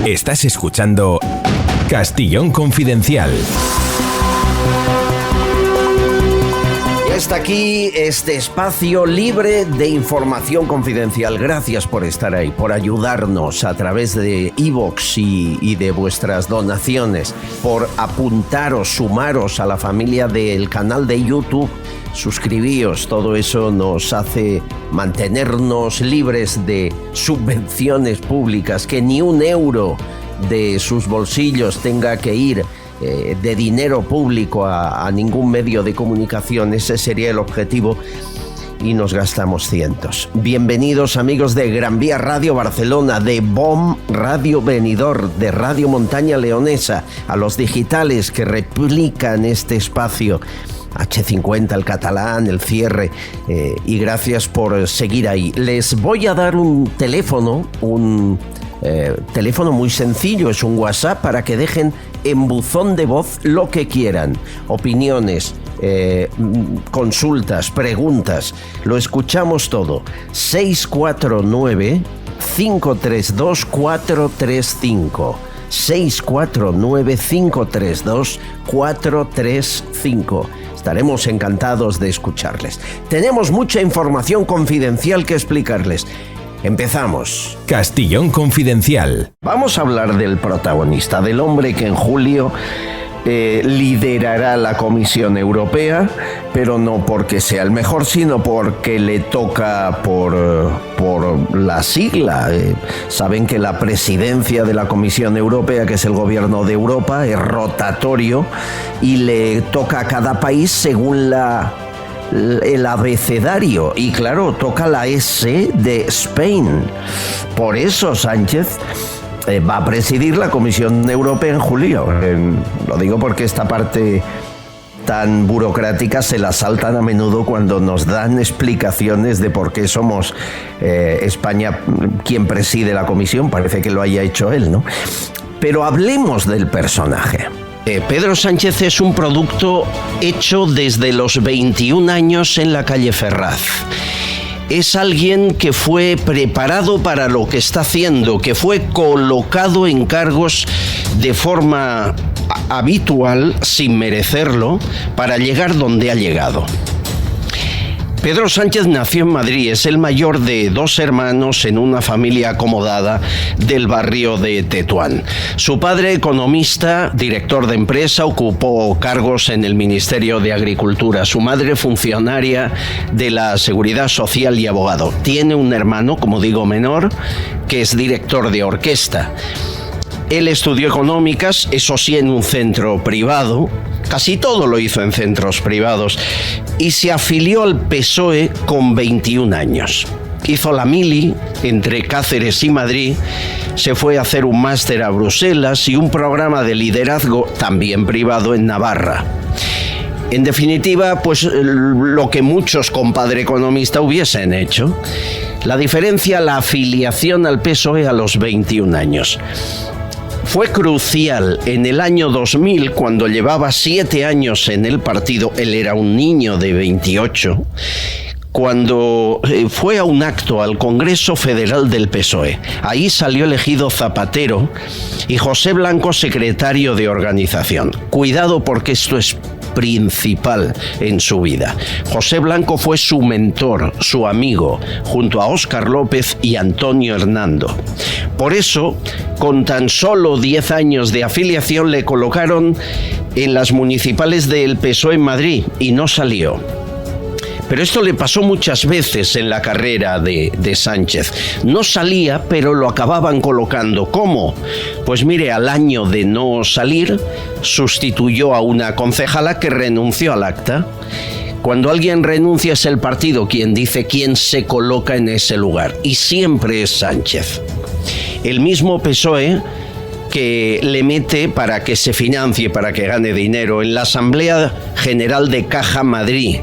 Estás escuchando Castillón Confidencial. Ya está aquí este espacio libre de información confidencial. Gracias por estar ahí, por ayudarnos a través de iVoox y de vuestras donaciones, por apuntaros, sumaros a la familia del canal de YouTube. Suscribíos, todo eso nos hace mantenernos libres de subvenciones públicas, que ni un euro de sus bolsillos tenga que ir de dinero público a ningún medio de comunicación. Ese sería el objetivo y nos gastamos cientos. Bienvenidos amigos de Gran Vía Radio Barcelona, de BOM Radio Benidorm, de Radio Montaña Leonesa, a los digitales que replican este espacio, H50, el Catalán, el Cierre, y gracias por seguir ahí. Les voy a dar un teléfono, teléfono muy sencillo, es un WhatsApp para que dejen en buzón de voz lo que quieran, opiniones, consultas, preguntas, lo escuchamos todo. 649-532-435. 649-532-435. Estaremos encantados de escucharles. Tenemos mucha información confidencial que explicarles. Empezamos. Castillón Confidencial. Vamos a hablar del protagonista, del hombre que en julio liderará la Comisión Europea, pero no porque sea el mejor, sino porque le toca por la sigla. Saben que la presidencia de la Comisión Europea, que es el gobierno de Europa, es rotatorio y le toca a cada país según el abecedario, y claro, toca la S de Spain. Por eso Sánchez va a presidir la Comisión Europea en julio. Lo digo porque esta parte tan burocrática se la saltan a menudo cuando nos dan explicaciones de por qué somos España quien preside la comisión. Parece que lo haya hecho él, ¿no? Pero hablemos del personaje. Pedro Sánchez es un producto hecho desde los 21 años en la calle Ferraz. Es alguien que fue preparado para lo que está haciendo, que fue colocado en cargos de forma habitual, sin merecerlo, para llegar donde ha llegado. Pedro Sánchez nació en Madrid, es el mayor de 2 hermanos en una familia acomodada del barrio de Tetuán. Su padre, economista, director de empresa, ocupó cargos en el Ministerio de Agricultura. Su madre, funcionaria de la Seguridad Social y abogado. Tiene un hermano, como digo, menor, que es director de orquesta. Él estudió económicas, eso sí, en un centro privado. Casi todo lo hizo en centros privados. Y se afilió al PSOE con 21 años. Hizo la mili entre Cáceres y Madrid. Se fue a hacer un máster a Bruselas y un programa de liderazgo, también privado, en Navarra. En definitiva, pues lo que muchos con padre economista hubiesen hecho. La diferencia, la afiliación al PSOE a los 21 años. Fue crucial en el año 2000, cuando llevaba 7 años en el partido. Él era un niño de 28, cuando fue a un acto al Congreso Federal del PSOE. Ahí salió elegido Zapatero y José Blanco secretario de organización. Cuidado, porque esto es principal en su vida. José Blanco fue su mentor, su amigo, junto a Óscar López y Antonio Hernando. Por eso, con tan solo 10 años de afiliación, le colocaron en las municipales del PSOE en Madrid y no salió. Pero esto le pasó muchas veces en la carrera de Sánchez. No salía, pero lo acababan colocando. ¿Cómo? Pues mire, al año de no salir, sustituyó a una concejala que renunció al acta. Cuando alguien renuncia, es el partido quien dice quién se coloca en ese lugar. Y siempre es Sánchez. El mismo PSOE que le mete para que se financie, para que gane dinero, en la Asamblea General de Caja Madrid.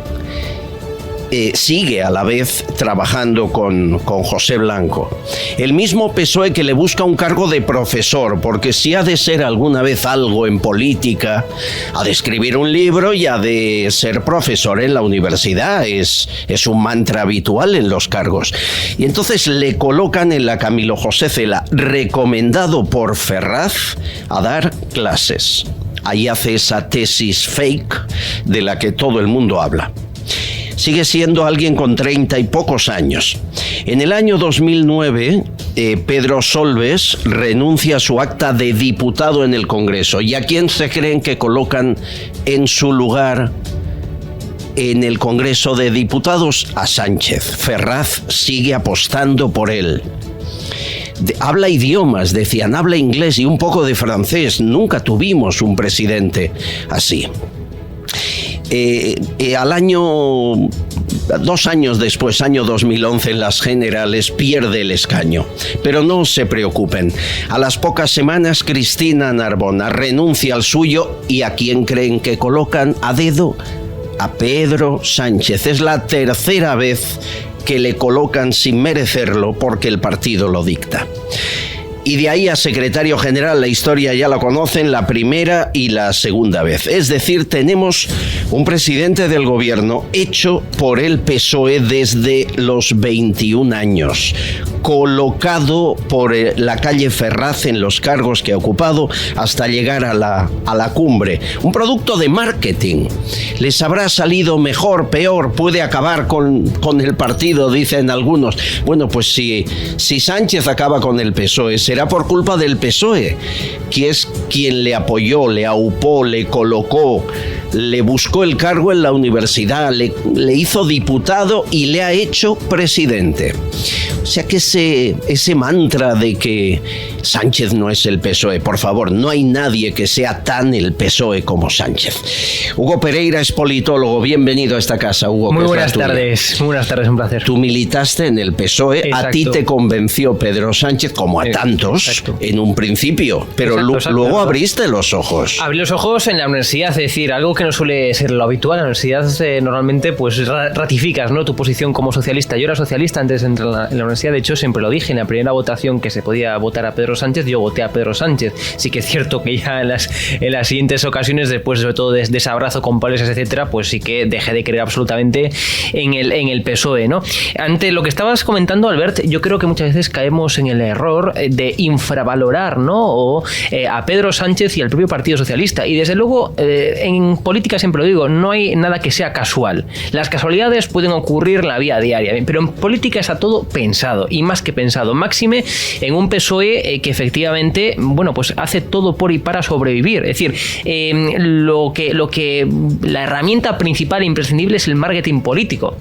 sigue a la vez trabajando con José Blanco. El mismo PSOE que le busca un cargo de profesor, porque si ha de ser alguna vez algo en política, ha de escribir un libro y ha de ser profesor en la universidad. Es un mantra habitual en los cargos. Y entonces le colocan en la Camilo José Cela, recomendado por Ferraz, a dar clases. Ahí hace esa tesis fake de la que todo el mundo habla. Sigue siendo alguien con 30 y pocos años. En el año 2009, Pedro Solbes renuncia a su acta de diputado en el Congreso. ¿Y a quién se creen que colocan en su lugar en el Congreso de Diputados? A Sánchez. Ferraz sigue apostando por él. Habla idiomas, decían, habla inglés y un poco de francés. Nunca tuvimos un presidente así. Al año, 2 años después, año 2011, en las generales pierde el escaño. Pero no se preocupen. A las pocas semanas, Cristina Narbona renuncia al suyo. ¿Y a quién creen que colocan a dedo? A Pedro Sánchez. Es la tercera vez que le colocan sin merecerlo porque el partido lo dicta. Y de ahí a secretario general, la historia ya la conocen, la primera y la segunda vez. Es decir, tenemos un presidente del gobierno hecho por el PSOE desde los 21 años, colocado por la calle Ferraz en los cargos que ha ocupado hasta llegar a la cumbre. Un producto de marketing. Les habrá salido mejor, peor, puede acabar con el partido, dicen algunos. Bueno, pues si Sánchez acaba con el PSOE, será por culpa del PSOE, que es quien le apoyó, le aupó, le colocó, le buscó el cargo en la universidad, le hizo diputado y le ha hecho presidente. O sea que ese mantra de que Sánchez no es el PSOE, por favor, no hay nadie que sea tan el PSOE como Sánchez. Hugo Pereira es politólogo, bienvenido a esta casa, Hugo. Muy buenas tardes, un placer. Tú militaste en el PSOE, exacto. A ti te convenció Pedro Sánchez, como a tantos, exacto, en un principio, pero luego abriste los ojos. Abrí los ojos en la universidad, es decir, algo que no suele ser lo habitual. En la universidad normalmente pues ratificas, ¿no?, tu posición como socialista. Yo era socialista antes de entrar en la universidad, de hecho siempre lo dije, en la primera votación que se podía votar a Pedro Sánchez, yo voté a Pedro Sánchez. Sí que es cierto que ya en las siguientes ocasiones, después sobre todo de ese abrazo con Pablo Iglesias, etcétera, pues sí que dejé de creer absolutamente en el PSOE, ¿no? Ante lo que estabas comentando, Albert, yo creo que muchas veces caemos en el error de infravalorar, ¿no?, a Pedro Sánchez y al propio Partido Socialista. Y desde luego, en política siempre lo digo, no hay nada que sea casual. Las casualidades pueden ocurrir en la vida diaria, pero en política está todo pensado, y más que pensado, máxime en un PSOE que efectivamente, bueno, pues hace todo por y para sobrevivir. Es decir, la herramienta principal e imprescindible es el marketing político.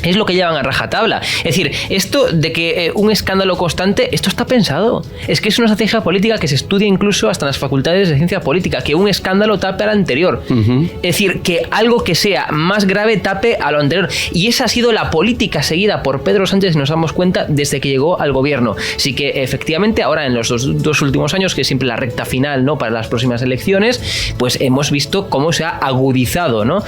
Es lo que llevan a rajatabla. Es decir, esto de que un escándalo constante, esto está pensado. Es que es una estrategia política que se estudia incluso hasta en las facultades de ciencia política, que un escándalo tape al anterior. Es decir, que algo que sea más grave tape a lo anterior. Y esa ha sido la política seguida por Pedro Sánchez, si nos damos cuenta, desde que llegó al gobierno. Así que efectivamente ahora en los dos últimos años, que es siempre la recta final, ¿no?, para las próximas elecciones, pues hemos visto cómo se ha agudizado, ¿no?,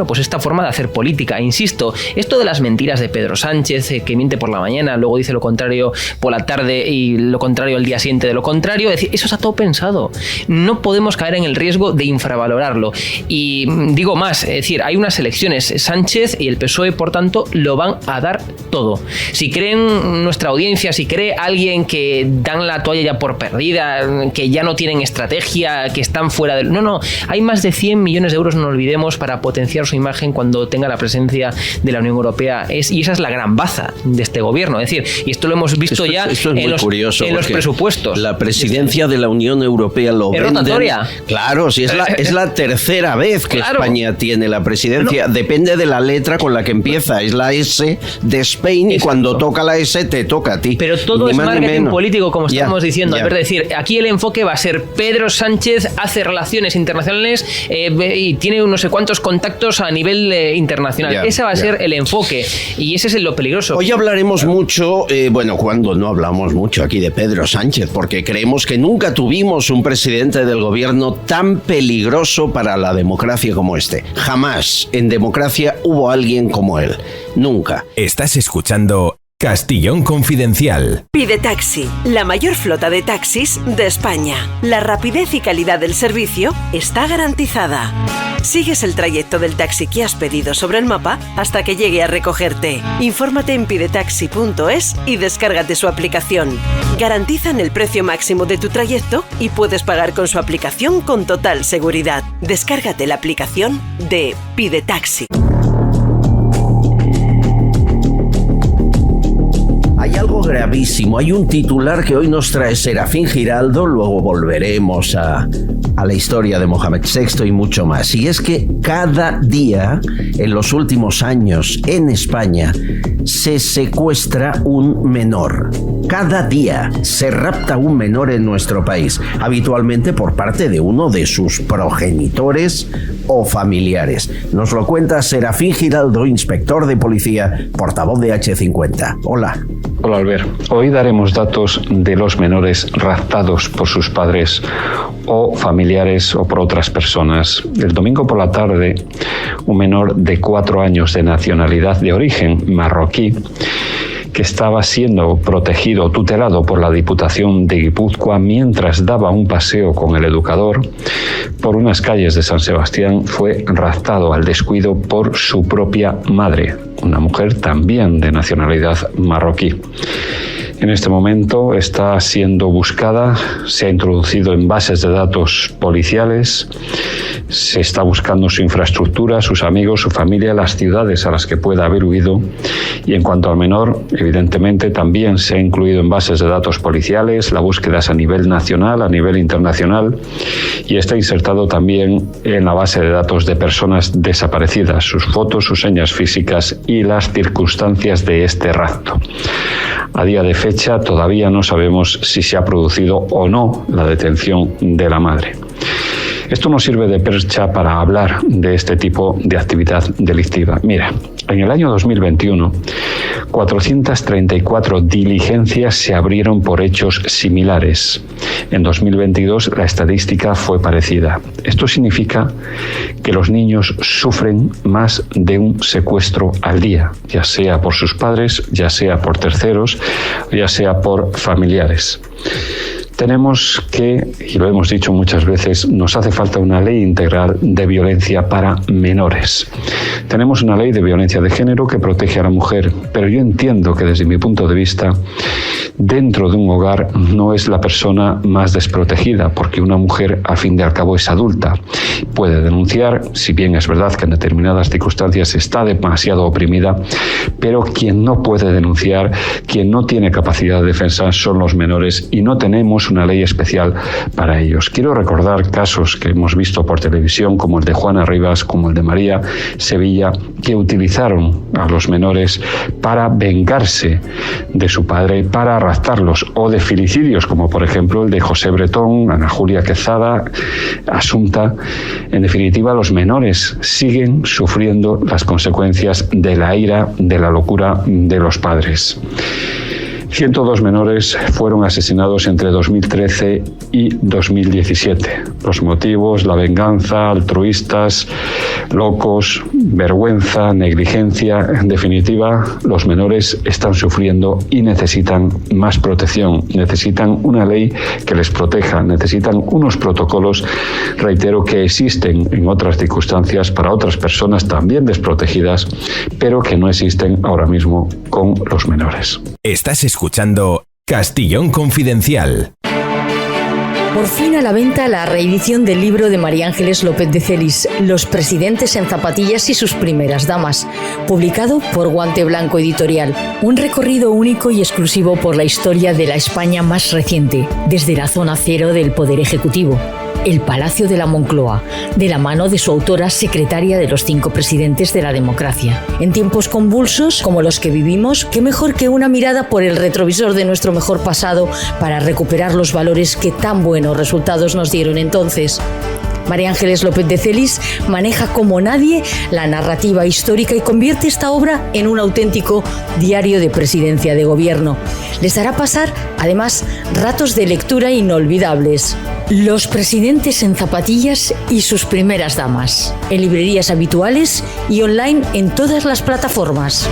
pues esta forma de hacer política. Insisto, esto de las mentiras de Pedro Sánchez, que miente por la mañana, luego dice lo contrario por la tarde y lo contrario al día siguiente de lo contrario, es decir, eso está todo pensado. No podemos caer en el riesgo de infravalorarlo. Y digo más, es decir, hay unas elecciones, Sánchez y el PSOE, por tanto, lo van a dar todo. Si creen nuestra audiencia, si cree alguien que dan la toalla ya por perdida, que ya no tienen estrategia, que están fuera del... No, hay más de 100 millones de euros, no olvidemos, para potenciar su imagen cuando tenga la presencia de la Unión Europea, y esa es la gran baza de este gobierno. Es decir, y esto lo hemos visto ya en los presupuestos. La presidencia de la Unión Europea lo venden. ¿Es rotatoria? Claro, sí, es la tercera vez que España tiene la presidencia. Depende de la letra con la que empieza. Es la S de Spain, y cuando toca la S te toca a ti. Pero todo es marketing político, como estamos diciendo. Es decir, aquí el enfoque va a ser Pedro Sánchez hace relaciones internacionales y tiene no sé cuántos contactos a nivel internacional. Esa va a ser el enfoque. Y ese es lo peligroso. Hoy hablaremos mucho, cuando no hablamos mucho aquí de Pedro Sánchez, porque creemos que nunca tuvimos un presidente del gobierno tan peligroso para la democracia como este. Jamás en democracia hubo alguien como él. Nunca. Estás escuchando Castillón Confidencial. Pide Taxi, la mayor flota de taxis de España. La rapidez y calidad del servicio está garantizada. Sigues el trayecto del taxi que has pedido sobre el mapa hasta que llegue a recogerte. Infórmate en pidetaxi.es y descárgate su aplicación. Garantizan el precio máximo de tu trayecto y puedes pagar con su aplicación con total seguridad. Descárgate la aplicación de Pide Taxi. Hay algo gravísimo, hay un titular que hoy nos trae Serafín Giraldo, luego volveremos a la historia de Mohamed VI y mucho más. Y es que cada día, en los últimos años, en España, se secuestra un menor. Cada día se rapta un menor en nuestro país, habitualmente por parte de uno de sus progenitores o familiares. Nos lo cuenta Serafín Giraldo, inspector de policía, portavoz de H50. Hola. Hola Albert, hoy daremos datos de los menores raptados por sus padres o familiares o por otras personas. El domingo por la tarde, un menor de 4 años de nacionalidad de origen marroquí que estaba siendo protegido o tutelado por la Diputación de Guipúzcoa mientras daba un paseo con el educador por unas calles de San Sebastián, fue raptado al descuido por su propia madre, una mujer también de nacionalidad marroquí. En este momento está siendo buscada, se ha introducido en bases de datos policiales, se está buscando su infraestructura, sus amigos, su familia, las ciudades a las que pueda haber huido. Y en cuanto al menor, evidentemente también se ha incluido en bases de datos policiales, la búsqueda es a nivel nacional, a nivel internacional, y está insertado también en la base de datos de personas desaparecidas, sus fotos, sus señas físicas y las circunstancias de este rapto. A día de fecha todavía no sabemos si se ha producido o no la detención de la madre. Esto nos sirve de percha para hablar de este tipo de actividad delictiva. Mira, en el año 2021, 434 diligencias se abrieron por hechos similares. En 2022 la estadística fue parecida. Esto significa que los niños sufren más de un secuestro al día, ya sea por sus padres, ya sea por terceros, ya sea por familiares. Tenemos que, y lo hemos dicho muchas veces, nos hace falta una ley integral de violencia para menores. Tenemos una ley de violencia de género que protege a la mujer, pero yo entiendo que desde mi punto de vista, dentro de un hogar no es la persona más desprotegida, porque una mujer al fin y al cabo es adulta. Puede denunciar, si bien es verdad que en determinadas circunstancias está demasiado oprimida, pero quien no puede denunciar, quien no tiene capacidad de defensa son los menores y no tenemos una ley especial para ellos. Quiero recordar casos que hemos visto por televisión, como el de Juana Rivas, como el de María Sevilla, que utilizaron a los menores para vengarse de su padre, para raptarlos, o de filicidios, como por ejemplo el de José Bretón, Ana Julia Quezada, Asunta. En definitiva, los menores siguen sufriendo las consecuencias de la ira, de la locura de los padres. 102 menores fueron asesinados entre 2013 y 2017. Los motivos, la venganza, altruistas, locos, vergüenza, negligencia. En definitiva, los menores están sufriendo y necesitan más protección. Necesitan una ley que les proteja. Necesitan unos protocolos, reitero, que existen en otras circunstancias para otras personas también desprotegidas, pero que no existen ahora mismo con los menores. Estás escuchando Castillón Confidencial. Por fin a la venta la reedición del libro de María Ángeles López de Celis, Los presidentes en zapatillas y sus primeras damas, publicado por Guante Blanco Editorial. Un recorrido único y exclusivo por la historia de la España más reciente, desde la zona cero del Poder Ejecutivo, el Palacio de la Moncloa, de la mano de su autora, secretaria de los 5 presidentes de la democracia. En tiempos convulsos como los que vivimos, qué mejor que una mirada por el retrovisor de nuestro mejor pasado para recuperar los valores que tan buenos resultados nos dieron entonces. María Ángeles López de Celis maneja como nadie la narrativa histórica y convierte esta obra en un auténtico diario de presidencia de gobierno. Les hará pasar, además, ratos de lectura inolvidables. Los presidentes en zapatillas y sus primeras damas. En librerías habituales y online en todas las plataformas.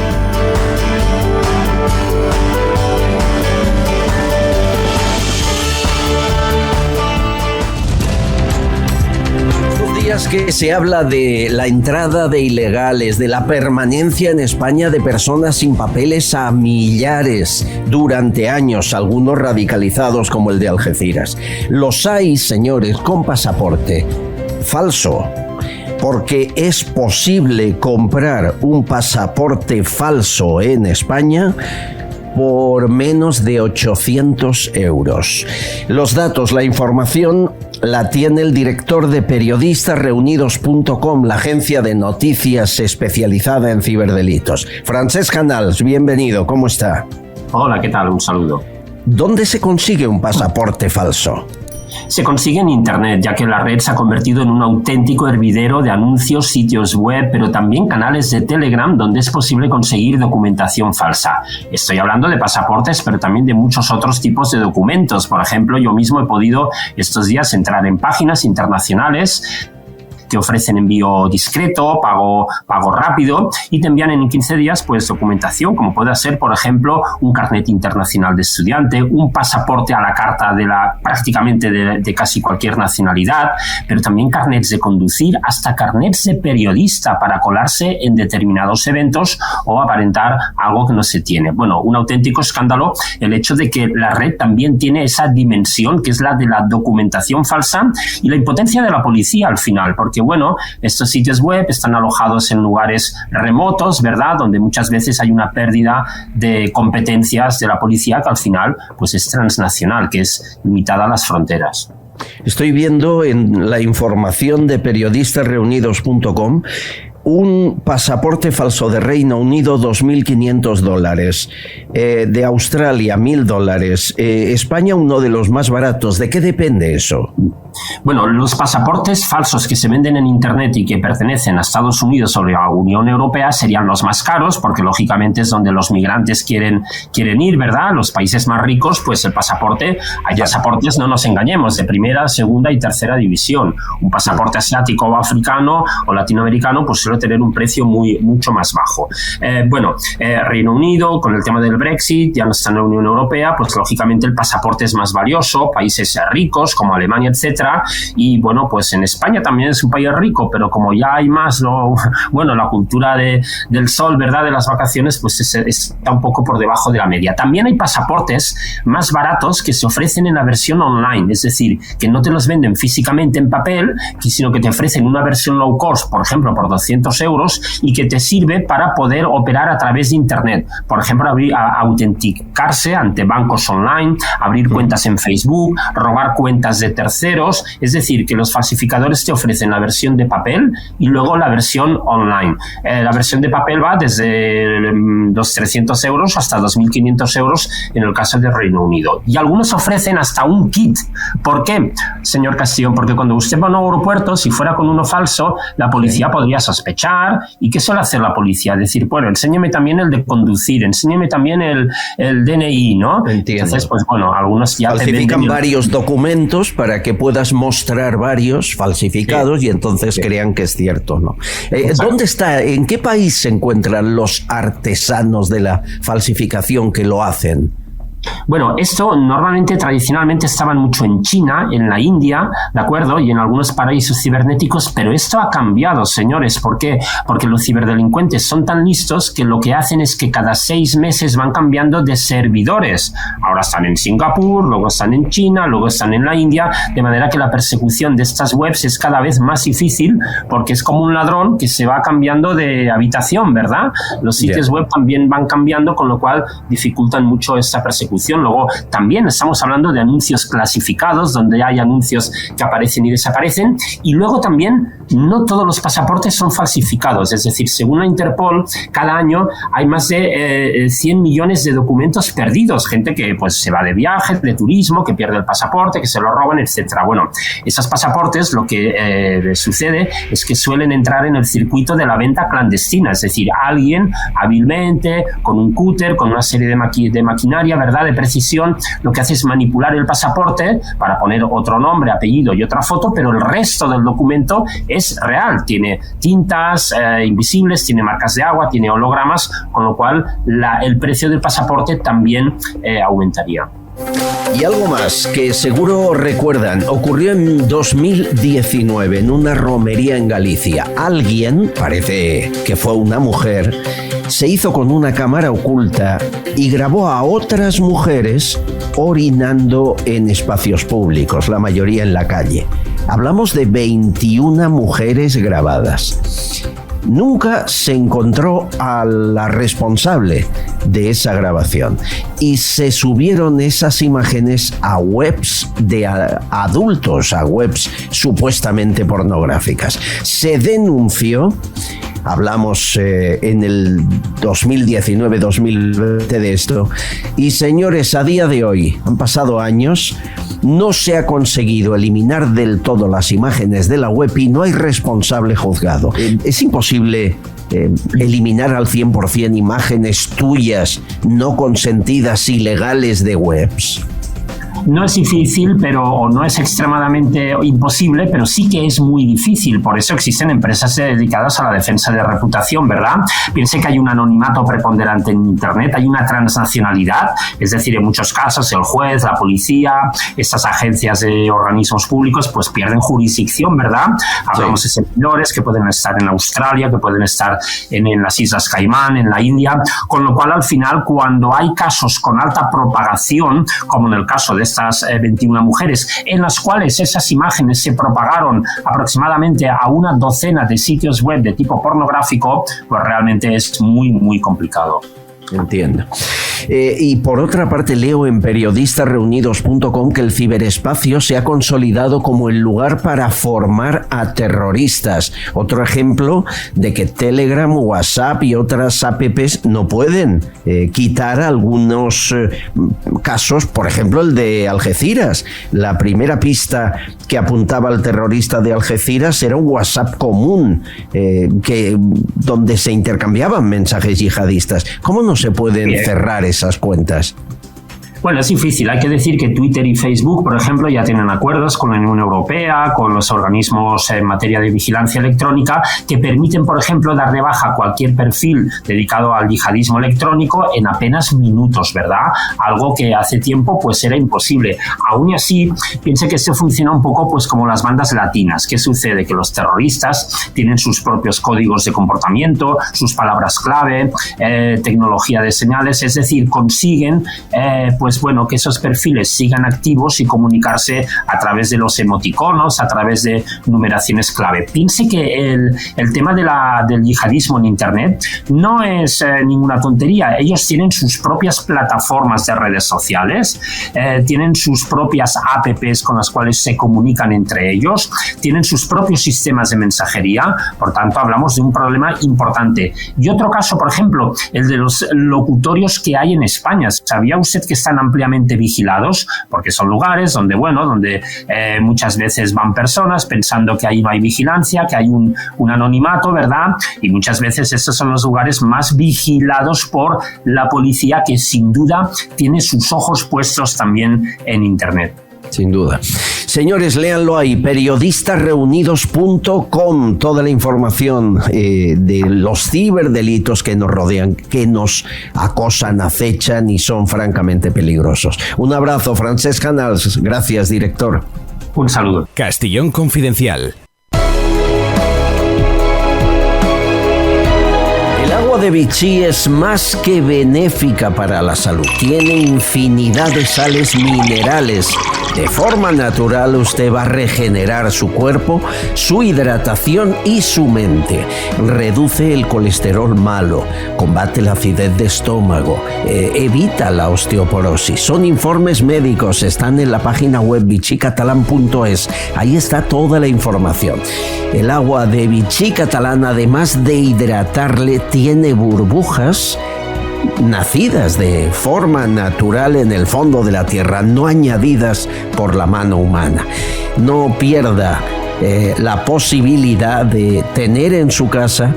Que se habla de la entrada de ilegales, de la permanencia en España de personas sin papeles a millares durante años, algunos radicalizados como el de Algeciras. Los hay, señores, con pasaporte falso, porque es posible comprar un pasaporte falso en España por menos de 800 euros. Los datos, la información la tiene el director de periodistasreunidos.com, la agencia de noticias especializada en ciberdelitos. Francesc Canals, bienvenido, ¿cómo está? Hola, ¿qué tal? Un saludo. ¿Dónde se consigue un pasaporte falso? Se consigue en Internet, ya que la red se ha convertido en un auténtico hervidero de anuncios, sitios web, pero también canales de Telegram donde es posible conseguir documentación falsa. Estoy hablando de pasaportes, pero también de muchos otros tipos de documentos. Por ejemplo, yo mismo he podido estos días entrar en páginas internacionales que ofrecen envío discreto, pago rápido, y te envían en 15 días pues documentación, como puede ser, por ejemplo, un carnet internacional de estudiante, un pasaporte a la carta prácticamente de casi cualquier nacionalidad, pero también carnets de conducir, hasta carnets de periodista para colarse en determinados eventos o aparentar algo que no se tiene. Bueno, un auténtico escándalo el hecho de que la red también tiene esa dimensión que es la de la documentación falsa y la impotencia de la policía al final, porque bueno, estos sitios web están alojados en lugares remotos, ¿verdad?, donde muchas veces hay una pérdida de competencias de la policía que al final pues es transnacional, que es limitada a las fronteras. Estoy viendo en la información de periodistasreunidos.com un pasaporte falso de Reino Unido, $2.500, de Australia, $1.000, España uno de los más baratos. ¿De qué depende eso? Bueno, los pasaportes falsos que se venden en Internet y que pertenecen a Estados Unidos o a la Unión Europea serían los más caros, porque lógicamente es donde los migrantes quieren ir, ¿verdad? Los países más ricos, pues el pasaporte, hay pasaportes, no nos engañemos, de primera, segunda y tercera división. Un pasaporte asiático o africano o latinoamericano pues suele tener un precio mucho más bajo. Reino Unido, con el tema del Brexit, ya no está en la Unión Europea, pues lógicamente el pasaporte es más valioso, países ricos como Alemania, etcétera. Y bueno, pues en España también es un país rico, pero como ya hay más, la cultura del sol, ¿verdad?, de las vacaciones, pues está un poco por debajo de la media. También hay pasaportes más baratos que se ofrecen en la versión online, es decir, que no te los venden físicamente en papel, sino que te ofrecen una versión low cost, por ejemplo, por 200 euros, y que te sirve para poder operar a través de Internet. Por ejemplo, autenticarse ante bancos online, abrir cuentas en Facebook, robar cuentas de terceros. Es decir, que los falsificadores te ofrecen la versión de papel y luego la versión online. La versión de papel va desde los 300 euros hasta 2.500 euros en el caso de Reino Unido. Y algunos ofrecen hasta un kit. ¿Por qué, señor Castillón? Porque cuando usted va a un aeropuerto, si fuera con uno falso, la policía podría sospechar. ¿Y qué suele hacer la policía? Decir, bueno, enséñeme también el de conducir, enséñeme también el DNI, ¿no? Entiendo. Entonces, pues bueno, algunos ya falsifican varios documentos para que puedas mostrar varios falsificados, sí, y entonces crean que es cierto, ¿no? ¿Dónde está, en qué país se encuentran los artesanos de la falsificación que lo hacen? Bueno, esto normalmente, tradicionalmente, estaban mucho en China, en la India, ¿de acuerdo? Y en algunos paraísos cibernéticos, pero esto ha cambiado, señores. ¿Por qué? Porque los ciberdelincuentes son tan listos que lo que hacen es que cada 6 meses van cambiando de servidores. Ahora están en Singapur, luego están en China, luego están en la India, de manera que la persecución de estas webs es cada vez más difícil, porque es como un ladrón que se va cambiando de habitación, ¿verdad? Los sitios web también van cambiando, con lo cual dificultan mucho esta persecución. Luego también estamos hablando de anuncios clasificados, donde hay anuncios que aparecen y desaparecen, y luego también no todos los pasaportes son falsificados. Es decir, según la Interpol, cada año hay más de 100 millones de documentos perdidos. Gente que pues se va de viaje, de turismo, que pierde el pasaporte, que se lo roban, etcétera. Bueno, esos pasaportes lo que sucede es que suelen entrar en el circuito de la venta clandestina. Es decir, alguien hábilmente, con un cúter, con una serie de maquinaria, ¿verdad?, de precisión, lo que hace es manipular el pasaporte para poner otro nombre, apellido y otra foto, pero el resto del documento es real. Tiene tintas invisibles, tiene marcas de agua, tiene hologramas, con lo cual el precio del pasaporte también aumentaría. Y algo más que seguro recuerdan, ocurrió en 2019 en una romería en Galicia. Alguien, parece que fue una mujer, se hizo con una cámara oculta y grabó a otras mujeres orinando en espacios públicos, la mayoría en la calle. Hablamos de 21 mujeres grabadas. Nunca se encontró a la responsable de esa grabación y se subieron esas imágenes a webs de adultos, a webs supuestamente pornográficas. Se denunció, hablamos en el 2019-2020 de esto, y señores, a día de hoy, han pasado años, no se ha conseguido eliminar del todo las imágenes de la web y no hay responsable juzgado. Es imposible eliminar al 100% imágenes tuyas no consentidas ilegales de webs. No es difícil, o no es extremadamente imposible, pero sí que es muy difícil. Por eso existen empresas dedicadas a la defensa de reputación, ¿verdad? Piense que hay un anonimato preponderante en Internet, hay una transnacionalidad, es decir, en muchos casos el juez, la policía, estas agencias de organismos públicos, pues pierden jurisdicción, ¿verdad? Hablamos de servidores que pueden estar en Australia, que pueden estar en las Islas Caimán, en la India, con lo cual al final, cuando hay casos con alta propagación, como en el caso de estas 21 mujeres, en las cuales esas imágenes se propagaron aproximadamente a una docena de sitios web de tipo pornográfico, pues realmente es muy, muy complicado. Entiendo. Y por otra parte, leo en periodistasreunidos.com que el ciberespacio se ha consolidado como el lugar para formar a terroristas. Otro ejemplo de que Telegram, WhatsApp y otras apps no pueden quitar algunos casos, por ejemplo el de Algeciras. La primera pista que apuntaba al terrorista de Algeciras era un WhatsApp común donde se intercambiaban mensajes yihadistas. ¿Cómo no se pueden cerrar esas cuentas? Bueno, es difícil. Hay que decir que Twitter y Facebook, por ejemplo, ya tienen acuerdos con la Unión Europea, con los organismos en materia de vigilancia electrónica, que permiten, por ejemplo, dar de baja cualquier perfil dedicado al yihadismo electrónico en apenas minutos, ¿verdad? Algo que hace tiempo pues era imposible. Aún así, piense que esto funciona un poco pues como las bandas latinas. ¿Qué sucede? Que los terroristas tienen sus propios códigos de comportamiento, sus palabras clave, tecnología de señales, es decir, consiguen pues bueno, que esos perfiles sigan activos y comunicarse a través de los emoticonos, a través de numeraciones clave. Piense que el tema del yihadismo en Internet no es ninguna tontería. Ellos tienen sus propias plataformas de redes sociales, tienen sus propias apps con las cuales se comunican entre ellos, tienen sus propios sistemas de mensajería. Por tanto, hablamos de un problema importante. Y otro caso, por ejemplo, el de los locutorios que hay en España. ¿Sabía usted que están ampliamente vigilados? Porque son lugares donde muchas veces van personas pensando que ahí no hay vigilancia, que hay un anonimato, ¿verdad? Y muchas veces estos son los lugares más vigilados por la policía, que sin duda tiene sus ojos puestos también en Internet. Sin duda. Señores, léanlo ahí, periodistasreunidos.com, toda la información de los ciberdelitos que nos rodean, que nos acosan, acechan y son francamente peligrosos. Un abrazo, Francesc Canals. Gracias, director. Un saludo. Castillón Confidencial. agua de Vichy es más que benéfica para la salud. Tiene infinidad de sales minerales. De forma natural usted va a regenerar su cuerpo, su hidratación y su mente. Reduce el colesterol malo, combate la acidez de estómago, evita la osteoporosis. Son informes médicos, están en la página web vichycatalan.es. Ahí está toda la información. El agua de Vichy Catalán, además de hidratarle, tiene burbujas nacidas de forma natural en el fondo de la tierra, no añadidas por la mano humana. No pierda la posibilidad de tener en su casa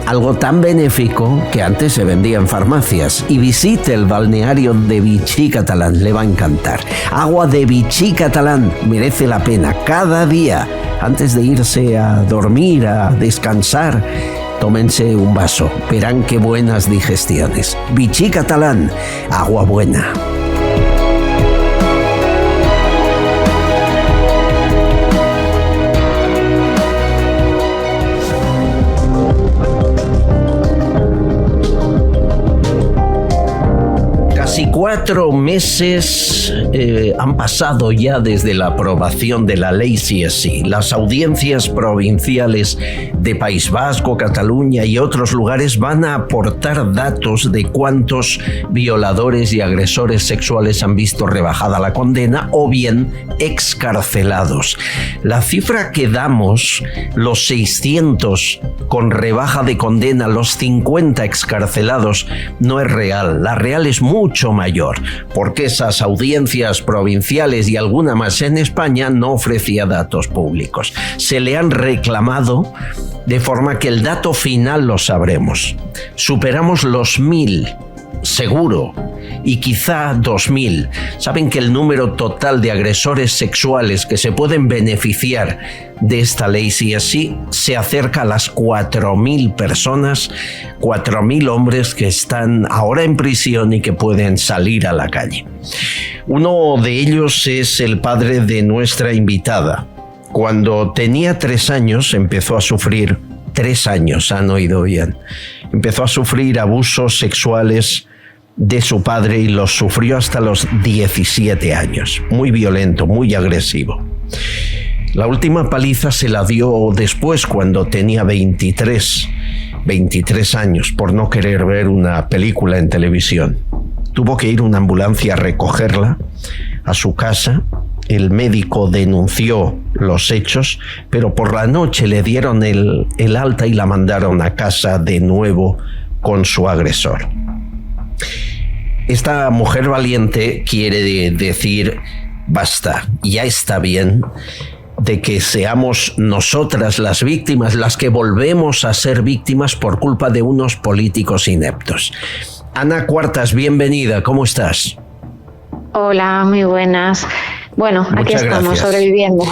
algo tan benéfico que antes se vendía en farmacias, y visite el balneario de Vichy Catalán, le va a encantar. Agua de Vichy Catalán, merece la pena. Cada día, antes de irse a dormir, a descansar, tómense un vaso, verán qué buenas digestiones. Vichy Catalán, agua buena. Casi 4 meses han pasado ya desde la aprobación de la ley CSI. Las audiencias provinciales de País Vasco, Cataluña y otros lugares van a aportar datos de cuántos violadores y agresores sexuales han visto rebajada la condena o bien excarcelados. La cifra que damos, los 600 con rebaja de condena, los 50 excarcelados, no es real. La real es mucho mayor, porque esas audiencias provinciales y alguna más en España no ofrecía datos públicos. Se le han reclamado, de forma que el dato final lo sabremos. Superamos los 1000, seguro, y quizá 2000. Saben que el número total de agresores sexuales que se pueden beneficiar de esta ley, si así, se acerca a las 4000 personas, 4000 hombres que están ahora en prisión y que pueden salir a la calle. Uno de ellos es el padre de nuestra invitada. Cuando tenía 3 años empezó a sufrir, 3 años, han oído bien, empezó a sufrir abusos sexuales de su padre y los sufrió hasta los 17 años. Muy violento, muy agresivo. La última paliza se la dio después, cuando tenía 23 años, por no querer ver una película en televisión. Tuvo que ir una ambulancia a recogerla a su casa. El médico denunció los hechos, pero por la noche le dieron el alta y la mandaron a casa de nuevo con su agresor. Esta mujer valiente quiere decir: basta, ya está bien de que seamos nosotras las víctimas, las que volvemos a ser víctimas por culpa de unos políticos ineptos. Ana Cuartas, bienvenida, ¿cómo estás? Hola, muy buenas. Bueno, Muchas aquí estamos, gracias. sobreviviendo.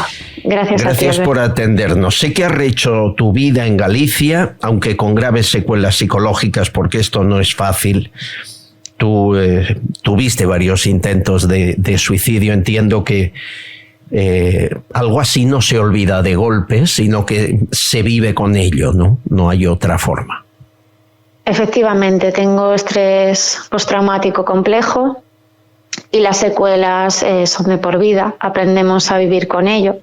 Gracias a ti. Gracias por atendernos. Sé que has rehecho tu vida en Galicia, aunque con graves secuelas psicológicas, porque esto no es fácil. Tú tuviste varios intentos de suicidio. Entiendo que algo así no se olvida de golpe, sino que se vive con ello, ¿no? No hay otra forma. Efectivamente, tengo estrés postraumático complejo y las secuelas son de por vida. Aprendemos a vivir con ello,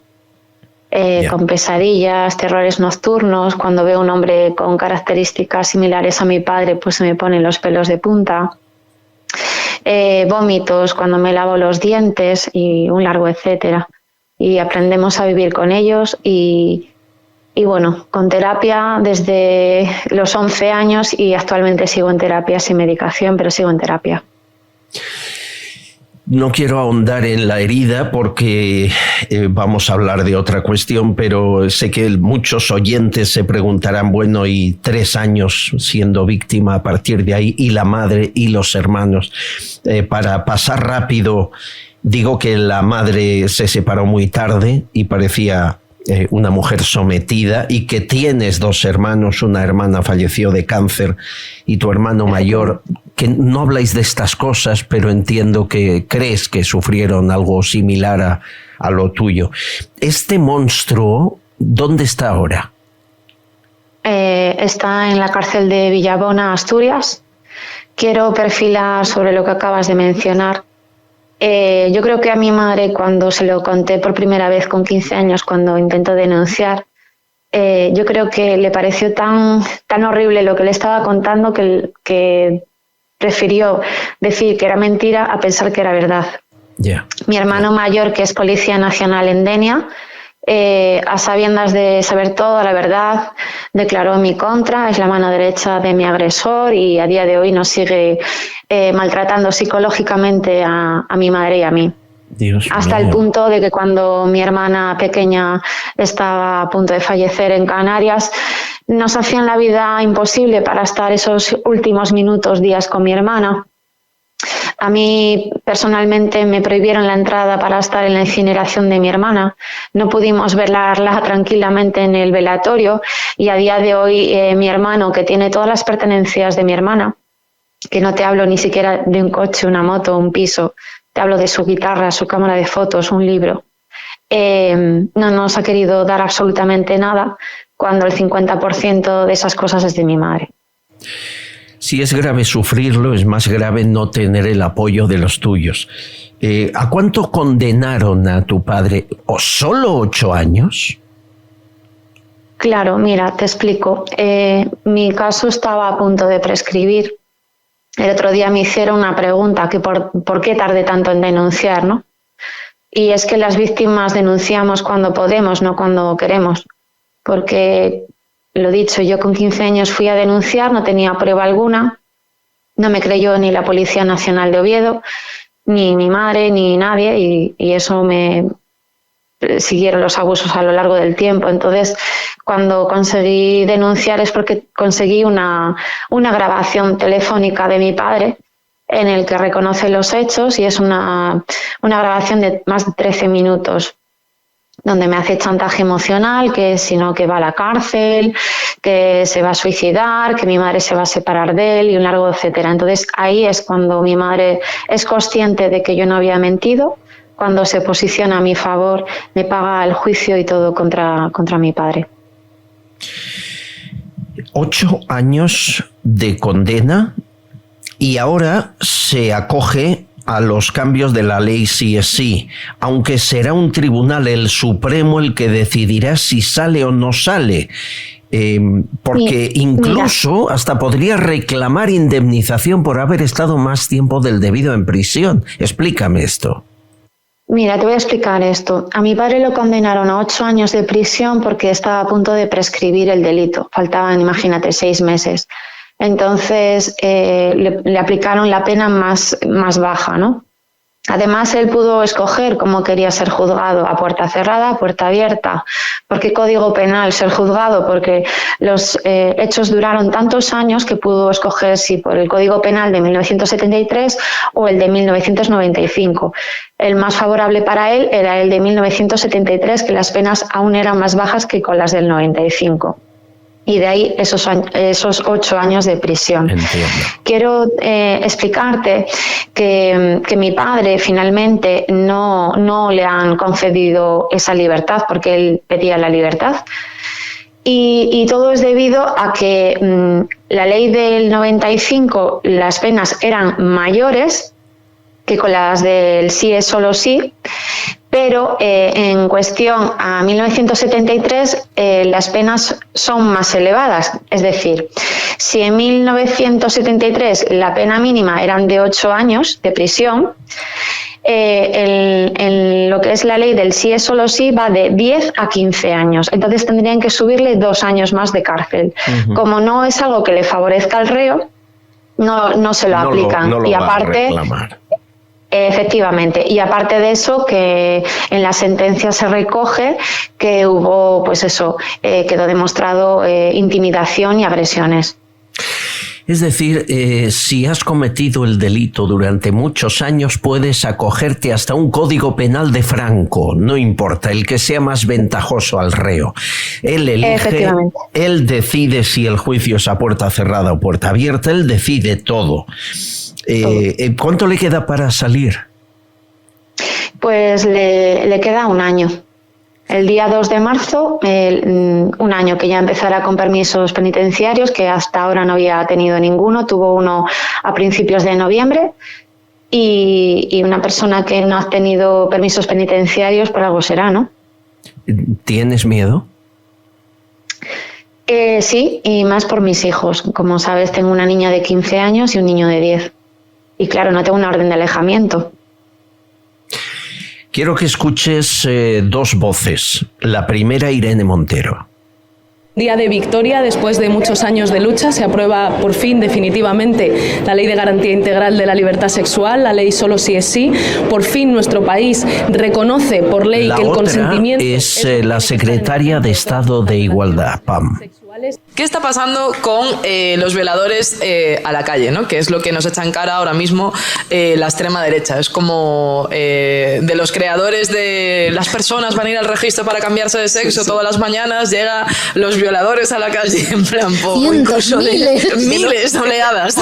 con pesadillas, terrores nocturnos. Cuando veo a un hombre con características similares a mi padre, pues se me ponen los pelos de punta. Vómitos cuando me lavo los dientes y un largo etcétera. Y aprendemos a vivir con ellos y bueno, con terapia desde los 11 años y actualmente sigo en terapia sin medicación, pero sigo en terapia. No quiero ahondar en la herida porque vamos a hablar de otra cuestión, pero sé que muchos oyentes se preguntarán, bueno, y 3 años siendo víctima a partir de ahí, y la madre y los hermanos. Para pasar rápido, digo que la madre se separó muy tarde y parecía una mujer sometida, y que tienes 2 hermanos, una hermana falleció de cáncer y tu hermano mayor, que no habláis de estas cosas, pero entiendo que crees que sufrieron algo similar a lo tuyo. Este monstruo, ¿dónde está ahora? está en la cárcel de Villabona, Asturias. Quiero perfilar sobre lo que acabas de mencionar. Yo creo que a mi madre, cuando se lo conté por primera vez con 15 años, cuando intentó denunciar, yo creo que le pareció tan horrible lo que le estaba contando que prefirió decir que era mentira a pensar que era verdad. Yeah. Mi hermano mayor, que es Policía Nacional en Denia, a sabiendas de saber toda la verdad, declaró en mi contra, es la mano derecha de mi agresor y a día de hoy nos sigue maltratando psicológicamente a mi madre y a mí. Dios hasta mío. El punto de que cuando mi hermana pequeña estaba a punto de fallecer en Canarias, nos hacían la vida imposible para estar esos últimos minutos, días con mi hermana. A mí personalmente me prohibieron la entrada para estar en la incineración de mi hermana. No pudimos velarla tranquilamente en el velatorio y a día de hoy mi hermano, que tiene todas las pertenencias de mi hermana, que no te hablo ni siquiera de un coche, una moto, un piso, te hablo de su guitarra, su cámara de fotos, un libro, no nos ha querido dar absolutamente nada cuando el 50% de esas cosas es de mi madre. Si es grave sufrirlo, es más grave no tener el apoyo de los tuyos. ¿A cuánto condenaron a tu padre? ¿O solo 8 años? Claro, mira, te explico. Mi caso estaba a punto de prescribir. El otro día me hicieron una pregunta, que por qué tardé tanto en denunciar, ¿no? Y es que las víctimas denunciamos cuando podemos, no cuando queremos. Porque, lo dicho, yo con 15 años fui a denunciar, no tenía prueba alguna, no me creyó ni la Policía Nacional de Oviedo, ni mi madre, ni nadie, y eso me siguieron los abusos a lo largo del tiempo. Entonces, cuando conseguí denunciar es porque conseguí una grabación telefónica de mi padre en el que reconoce los hechos, y es una grabación de más de 13 minutos donde me hace chantaje emocional, que si no que va a la cárcel, que se va a suicidar, que mi madre se va a separar de él y un largo etcétera. Entonces ahí es cuando mi madre es consciente de que yo no había mentido, cuando se posiciona a mi favor, me paga el juicio y todo contra mi padre. 8 años de condena y ahora se acoge a los cambios de la ley CSI, aunque será un tribunal, el Supremo, el que decidirá si sale o no sale. Porque incluso hasta podría reclamar indemnización por haber estado más tiempo del debido en prisión. Explícame esto. Mira, te voy a explicar esto. A mi padre lo condenaron a 8 años de prisión porque estaba a punto de prescribir el delito. Faltaban, imagínate, 6 meses. Entonces le aplicaron la pena más baja, ¿no? Además, él pudo escoger cómo quería ser juzgado, a puerta cerrada, a puerta abierta. ¿Por qué código penal ser juzgado? Porque los hechos duraron tantos años que pudo escoger si por el Código Penal de 1973 o el de 1995. El más favorable para él era el de 1973, que las penas aún eran más bajas que con las del 95. Y de ahí esos 8 años de prisión. Entiendo. Quiero explicarte que mi padre finalmente no le han concedido esa libertad porque él pedía la libertad. Y todo es debido a que la ley del 95, las penas eran mayores que con las del sí es solo sí, pero en cuestión a 1973 las penas son más elevadas. Es decir, si en 1973 la pena mínima eran de 8 años de prisión, en lo que es la ley del sí es solo sí va de 10 a 15 años. Entonces tendrían que subirle 2 años más de cárcel. Uh-huh. Como no es algo que le favorezca al reo, no se lo aplican. No lo y va aparte, a reclamar. Efectivamente, y aparte de eso, que en la sentencia se recoge que hubo, pues eso, quedó demostrado intimidación y agresiones. Es decir, si has cometido el delito durante muchos años, puedes acogerte hasta un código penal de Franco, no importa, el que sea más ventajoso al reo. Él elige, él decide si el juicio es a puerta cerrada o puerta abierta, él decide todo. ¿Cuánto le queda para salir? Pues le queda 1 año. El día 2 de marzo, un año que ya empezará con permisos penitenciarios, que hasta ahora no había tenido ninguno, tuvo uno a principios de noviembre, y una persona que no ha tenido permisos penitenciarios, por algo será, ¿no? ¿Tienes miedo? Sí, y más por mis hijos. Como sabes, tengo una niña de 15 años y un niño de 10. Y claro, no tengo una orden de alejamiento. Quiero que escuches dos voces. La primera, Irene Montero. Día de victoria, después de muchos años de lucha, se aprueba por fin definitivamente la Ley de Garantía Integral de la Libertad Sexual, la ley Solo sí es sí. Por fin nuestro país reconoce por ley que el consentimiento... Es la secretaria de Estado de Igualdad, Pam. ¿Qué está pasando con los violadores a la calle, ¿no? Que es lo que nos echa en cara ahora mismo la extrema derecha. Es como de los creadores de las personas van a ir al registro para cambiarse de sexo todas las mañanas, llega los violadores a la calle en plan poco, incluso miles, oleadas.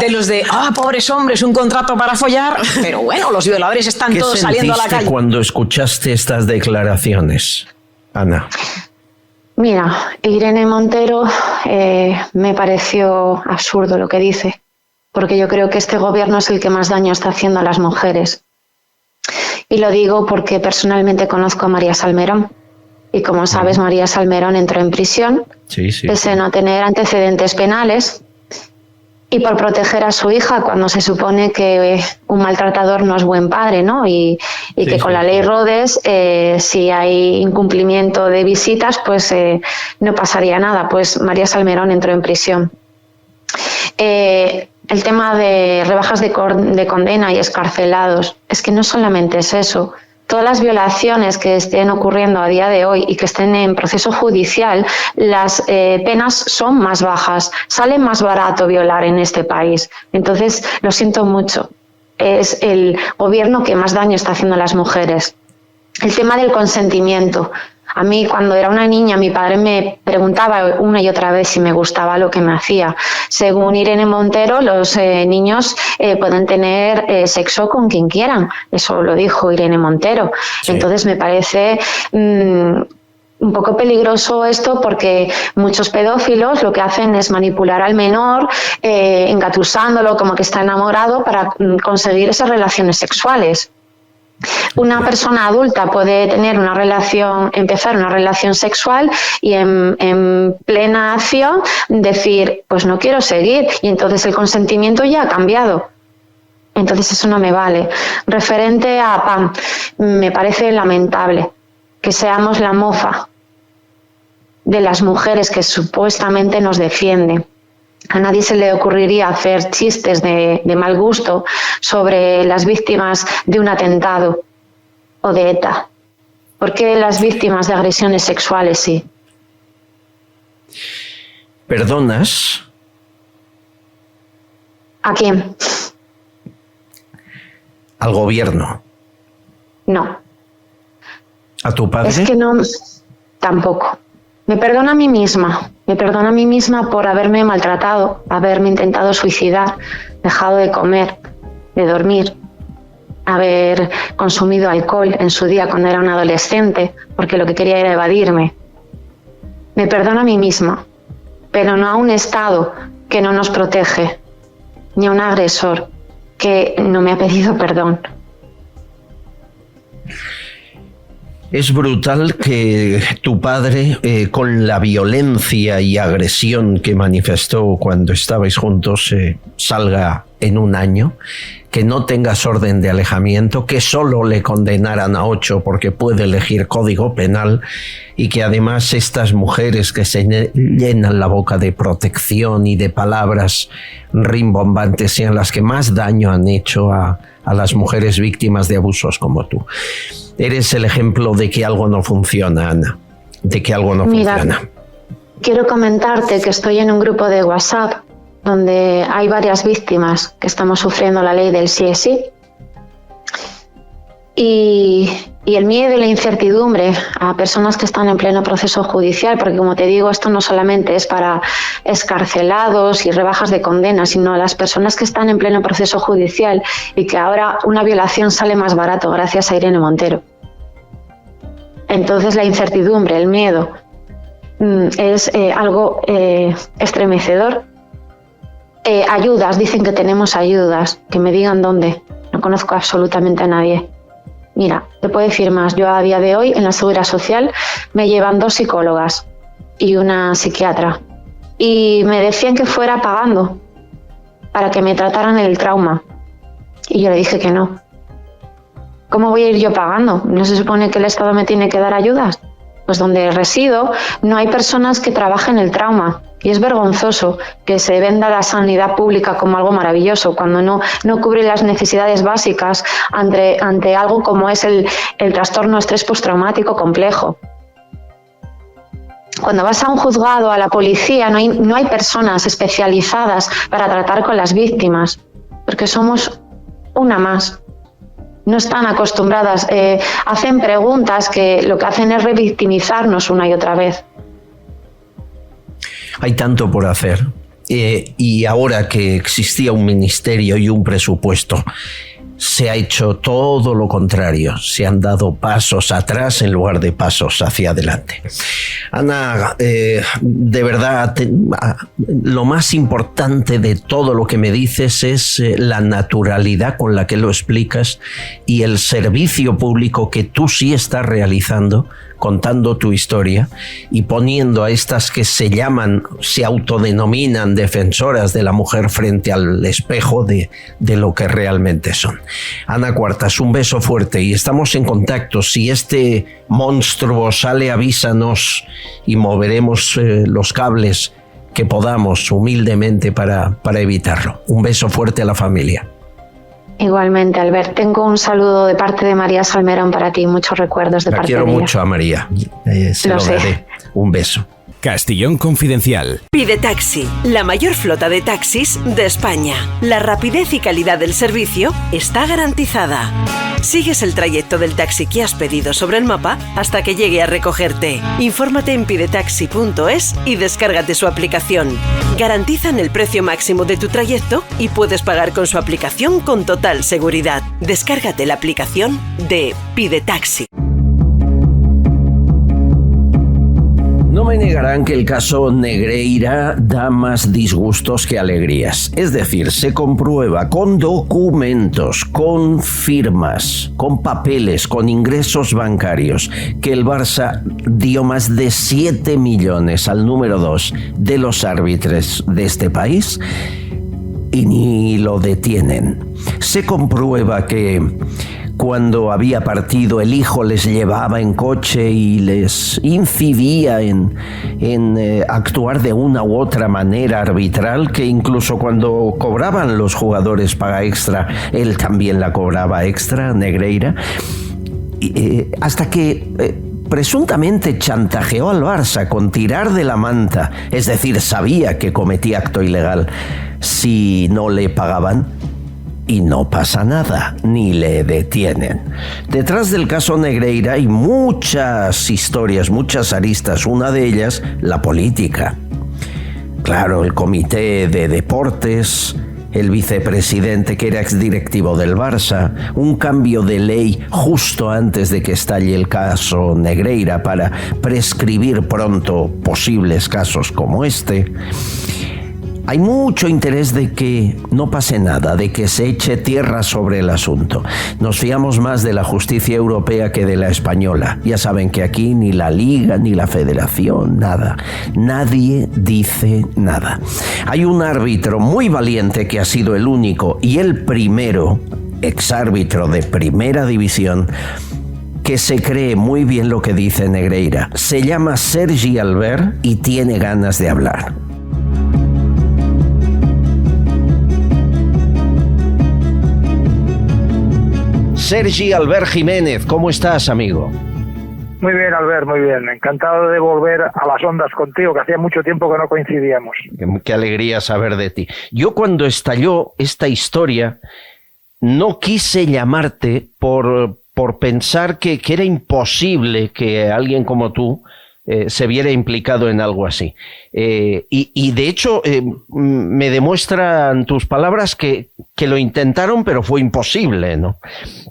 De los de, pobres hombres, un contrato para follar, pero bueno, los violadores están todos saliendo a la calle. ¿Qué sentiste cuando escuchaste estas declaraciones, Ana? Mira, Irene Montero me pareció absurdo lo que dice, porque yo creo que este gobierno es el que más daño está haciendo a las mujeres. Y lo digo porque personalmente conozco a María Salmerón. Y como sabes, María Salmerón entró en prisión, pese a no tener antecedentes penales, y por proteger a su hija cuando se supone que un maltratador no es buen padre, ¿no? Y que con la ley Rhodes, si hay incumplimiento de visitas, pues no pasaría nada. Pues María Salmerón entró en prisión. El tema de rebajas de condena y excarcelados, es que no solamente es eso. Todas las violaciones que estén ocurriendo a día de hoy y que estén en proceso judicial, las penas son más bajas. Sale más barato violar en este país. Entonces, lo siento mucho. Es el gobierno que más daño está haciendo a las mujeres. El tema del consentimiento. A mí, cuando era una niña, mi padre me preguntaba una y otra vez si me gustaba lo que me hacía. Según Irene Montero, los niños pueden tener sexo con quien quieran. Eso lo dijo Irene Montero. Sí. Entonces, me parece un poco peligroso esto, porque muchos pedófilos lo que hacen es manipular al menor, engatusándolo como que está enamorado para conseguir esas relaciones sexuales. Una persona adulta puede tener empezar una relación sexual y en plena acción decir, pues no quiero seguir, y entonces el consentimiento ya ha cambiado. Entonces eso no me vale. Referente a Pam, me parece lamentable que seamos la mofa de las mujeres que supuestamente nos defienden. A nadie se le ocurriría hacer chistes de mal gusto sobre las víctimas de un atentado o de ETA. ¿Por qué las víctimas de agresiones sexuales sí? ¿Perdonas? ¿A quién? ¿Al gobierno? No. ¿A tu padre? Es que no, tampoco. Me perdono a mí misma. Me perdono a mí misma por haberme maltratado, haberme intentado suicidar, dejado de comer, de dormir, haber consumido alcohol en su día cuando era una adolescente, porque lo que quería era evadirme. Me perdono a mí misma, pero no a un Estado que no nos protege, ni a un agresor que no me ha pedido perdón. Es brutal que tu padre, con la violencia y agresión que manifestó cuando estabais juntos, salga en un año, que no tengas orden de alejamiento, que solo le condenaran a 8 porque puede elegir código penal, y que además estas mujeres que se llenan la boca de protección y de palabras rimbombantes sean las que más daño han hecho a las mujeres víctimas de abusos como tú. Eres el ejemplo de que algo no funciona, Ana, de que algo no funciona. Quiero comentarte que estoy en un grupo de WhatsApp donde hay varias víctimas que estamos sufriendo la ley del sí es sí. Y el miedo y la incertidumbre a personas que están en pleno proceso judicial, porque como te digo, esto no solamente es para excarcelados y rebajas de condena, sino a las personas que están en pleno proceso judicial y que ahora una violación sale más barato gracias a Irene Montero. Entonces la incertidumbre, el miedo, es algo estremecedor. Ayudas, dicen que tenemos ayudas, que me digan dónde. No conozco absolutamente a nadie. Mira, te puedo decir más. Yo a día de hoy en la Seguridad Social me llevan 2 psicólogas y una psiquiatra. Y me decían que fuera pagando para que me trataran el trauma. Y yo le dije que no. ¿Cómo voy a ir yo pagando? ¿No se supone que el Estado me tiene que dar ayudas? Pues donde resido no hay personas que trabajen el trauma. Y es vergonzoso que se venda la sanidad pública como algo maravilloso cuando no cubre las necesidades básicas ante algo como es el trastorno estrés postraumático complejo. Cuando vas a un juzgado, a la policía, no hay personas especializadas para tratar con las víctimas, porque somos una más. No están acostumbradas, hacen preguntas que lo que hacen es revictimizarnos una y otra vez. Hay tanto por hacer y ahora que existía un ministerio y un presupuesto, se ha hecho todo lo contrario. Se han dado pasos atrás en lugar de pasos hacia adelante. Ana, de verdad, lo más importante de todo lo que me dices es la naturalidad con la que lo explicas y el servicio público que tú sí estás realizando, contando tu historia y poniendo a estas que se autodenominan defensoras de la mujer frente al espejo de lo que realmente son. Ana Cuartas, un beso fuerte y estamos en contacto. Si este monstruo sale, avísanos y moveremos los cables que podamos humildemente para evitarlo. Un beso fuerte a la familia. Igualmente, Albert. Tengo un saludo de parte de María Salmerón para ti. Muchos recuerdos de parte de ella. La quiero mucho a María. Se lo daré. Un beso. Castellón Confidencial. Pide Taxi, la mayor flota de taxis de España. La rapidez y calidad del servicio está garantizada. Sigues el trayecto del taxi que has pedido sobre el mapa hasta que llegue a recogerte. Infórmate en pidetaxi.es y descárgate su aplicación. Garantizan el precio máximo de tu trayecto y puedes pagar con su aplicación con total seguridad. Descárgate la aplicación de Pide Taxi. No me negarán que el caso Negreira da más disgustos que alegrías. Es decir, se comprueba con documentos, con firmas, con papeles, con ingresos bancarios, que el Barça dio más de 7 millones al número 2 de los árbitros de este país y ni lo detienen. Se comprueba que cuando había partido, el hijo les llevaba en coche y les incidía en actuar de una u otra manera arbitral, que incluso cuando cobraban los jugadores paga extra, él también la cobraba extra, Negreira, hasta que presuntamente chantajeó al Barça con tirar de la manta, es decir, sabía que cometía acto ilegal si no le pagaban. Y no pasa nada, ni le detienen. Detrás del caso Negreira hay muchas historias, muchas aristas. Una de ellas, la política. Claro, el comité de deportes, el vicepresidente que era exdirectivo del Barça, un cambio de ley justo antes de que estalle el caso Negreira para prescribir pronto posibles casos como este. Hay mucho interés de que no pase nada, de que se eche tierra sobre el asunto. Nos fiamos más de la justicia europea que de la española. Ya saben que aquí ni la Liga ni la Federación, nada. Nadie dice nada. Hay un árbitro muy valiente que ha sido el único y el primero, exárbitro de primera división, que se cree muy bien lo que dice Negreira. Se llama Sergi Albert y tiene ganas de hablar. Sergi Albert Jiménez, ¿cómo estás, amigo? Muy bien, Albert, muy bien. Encantado de volver a las ondas contigo, que hacía mucho tiempo que no coincidíamos. Qué alegría saber de ti. Yo cuando estalló esta historia no quise llamarte por pensar que era imposible que alguien como tú se viera implicado en algo así. Y de hecho me demuestran tus palabras que lo intentaron, pero fue imposible, ¿no?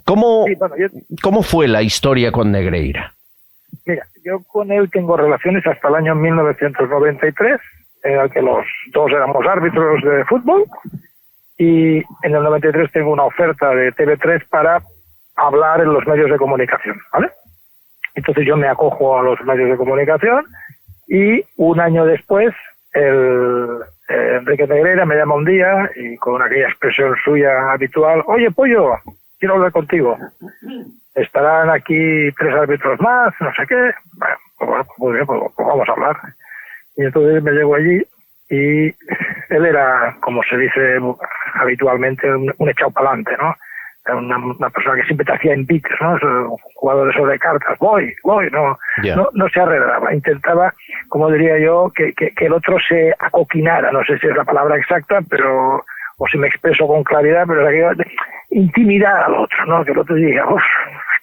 ¿Cómo fue la historia con Negreira? Mira, yo con él tengo relaciones hasta el año 1993, en el que los dos éramos árbitros de fútbol, y en el 93 tengo una oferta de TV3 para hablar en los medios de comunicación, ¿vale? Entonces yo me acojo a los medios de comunicación y un año después Enrique Negreira me llama un día y con aquella expresión suya habitual: oye, Pollo, quiero hablar contigo. Estarán aquí 3 árbitros más, no sé qué. Bueno, muy bien, pues vamos a hablar. Y entonces me llego allí y él era, como se dice habitualmente, un echado para adelante, ¿no? Era una persona que siempre te hacía invites, ¿no? Un jugador de sobre cartas, voy, no se arreglaba, intentaba, como diría yo, que el otro se acoquinara, no sé si es la palabra exacta, pero, o si me expreso con claridad, pero era que intimidar al otro, ¿no? Que el otro diga,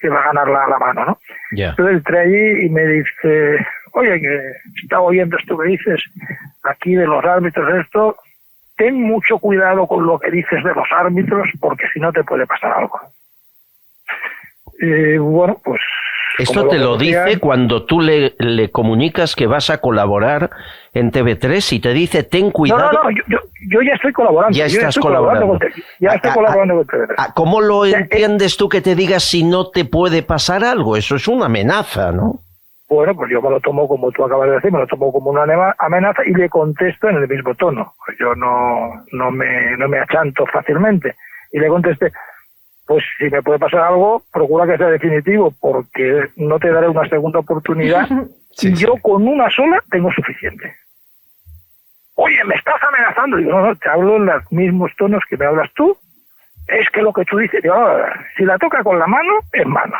que va a ganar la mano, ¿no? Entonces entré allí y me dice: oye, que estaba oyendo esto que dices aquí de los árbitros, esto, ten mucho cuidado con lo que dices de los árbitros, porque si no te puede pasar algo. Bueno, pues... Esto te lo dice cuando tú le comunicas que vas a colaborar en TV3 y te dice: ten cuidado. No, yo ya estoy colaborando. Ya estás colaborando. Ya estoy colaborando con TV3. ¿Cómo lo entiendes tú que te digas si no te puede pasar algo? Eso es una amenaza, ¿no? Bueno, pues yo me lo tomo, como tú acabas de decir, me lo tomo como una amenaza y le contesto en el mismo tono. Yo no me achanto fácilmente. Y le contesté: pues si me puede pasar algo, procura que sea definitivo, porque no te daré una segunda oportunidad. Yo con una sola tengo suficiente. Oye, ¿me estás amenazando? Digo, no, te hablo en los mismos tonos que me hablas tú. Es que lo que tú dices, digo, si la toca con la mano, es mano.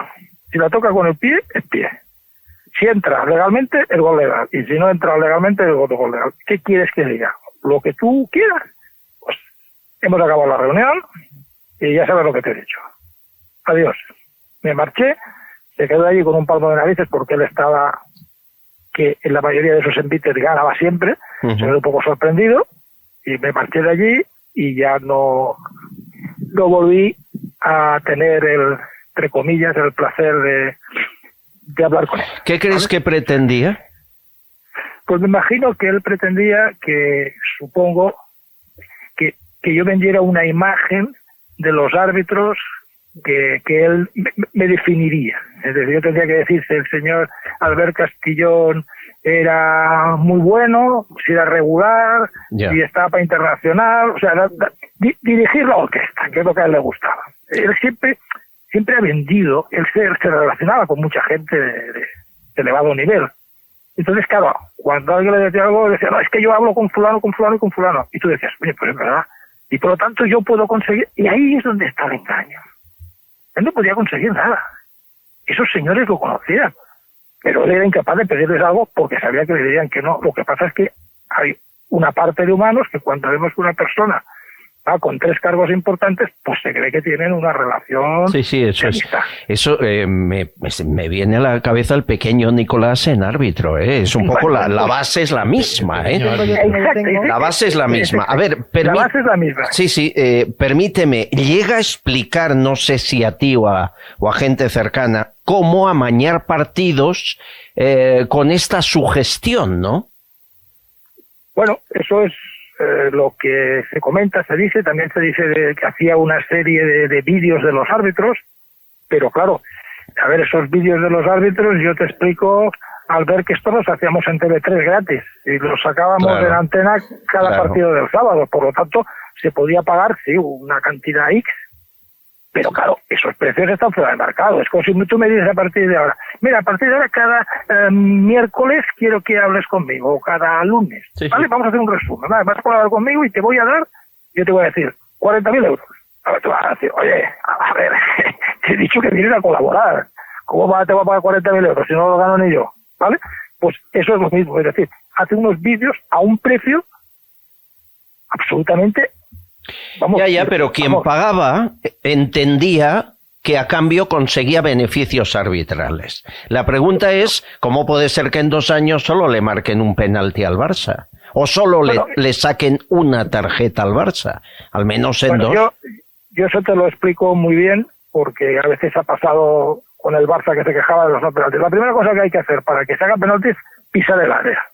Si la toca con el pie, es pie. Si entra legalmente, es gol legal. Y si no entra legalmente, es gol legal. ¿Qué quieres que diga? Lo que tú quieras. Pues hemos acabado la reunión y ya sabes lo que te he dicho. Adiós. Me marché, se quedó allí con un palmo de narices porque él estaba, que en la mayoría de esos envites ganaba siempre. Se quedó un poco sorprendido y me marché de allí y ya no volví a tener entre comillas, el placer de hablar con él. ¿Qué crees que pretendía? Pues me imagino que él pretendía supongo, que yo vendiera una imagen de los árbitros que él me definiría. Es decir, yo tendría que decir si el señor Albert Castillón era muy bueno, si era regular, si estaba para internacional, o sea, dirigir la orquesta, que es lo que a él le gustaba. Él siempre ha vendido, él se relacionaba con mucha gente de elevado nivel. Entonces, claro, cuando alguien le decía algo, decía: no, es que yo hablo con fulano, con fulano y con fulano. Y tú decías: oye, pues es verdad. Y por lo tanto yo puedo conseguir, y ahí es donde está el engaño. Él no podía conseguir nada. Esos señores lo conocían, pero él era incapaz de pedirles algo porque sabía que le dirían que no. Lo que pasa es que hay una parte de humanos que cuando vemos que una persona va con 3 cargos importantes, pues se cree que tienen una relación. Sí, eso es. Eso me viene a la cabeza el pequeño Nicolás en árbitro, ¿eh? Es un poco la base es la misma, ¿eh? La base es la misma. A ver, la base es la misma. Sí, permíteme, llega a explicar, no sé si a ti o a gente cercana, cómo amañar partidos con esta sugestión, ¿no? Bueno, eso es lo que se comenta, se dice, también se dice que hacía una serie de vídeos de los árbitros, pero claro, a ver, esos vídeos de los árbitros, yo te explico, al ver que esto los hacíamos en TV3 gratis, y los sacábamos en antena cada partido del sábado, por lo tanto, se podía pagar, sí, una cantidad X, pero claro, esos precios están fuera del mercado. Es como si tú me dices a partir de ahora: mira, a partir de ahora cada miércoles quiero que hables conmigo, o cada lunes, ¿vale? Vamos a hacer un resumen, ¿vale? Vas a hablar conmigo y te voy a dar, yo te voy a decir, 40.000 euros. A ver, tú vas a decir: oye, a ver, te he dicho que vienes a colaborar, ¿cómo te voy a pagar 40.000 euros si no lo gano ni yo? ¿Vale? Pues eso es lo mismo, es decir, hace unos vídeos a un precio absolutamente... pero quien pagaba entendía que a cambio conseguía beneficios arbitrales. La pregunta es: ¿cómo puede ser que en 2 años solo le marquen un penalti al Barça? ¿O solo le saquen una tarjeta al Barça? Al menos en 2. Yo eso te lo explico muy bien, porque a veces ha pasado con el Barça que se quejaba de los no penaltis. La primera cosa que hay que hacer para que se haga penaltis, pisar el área.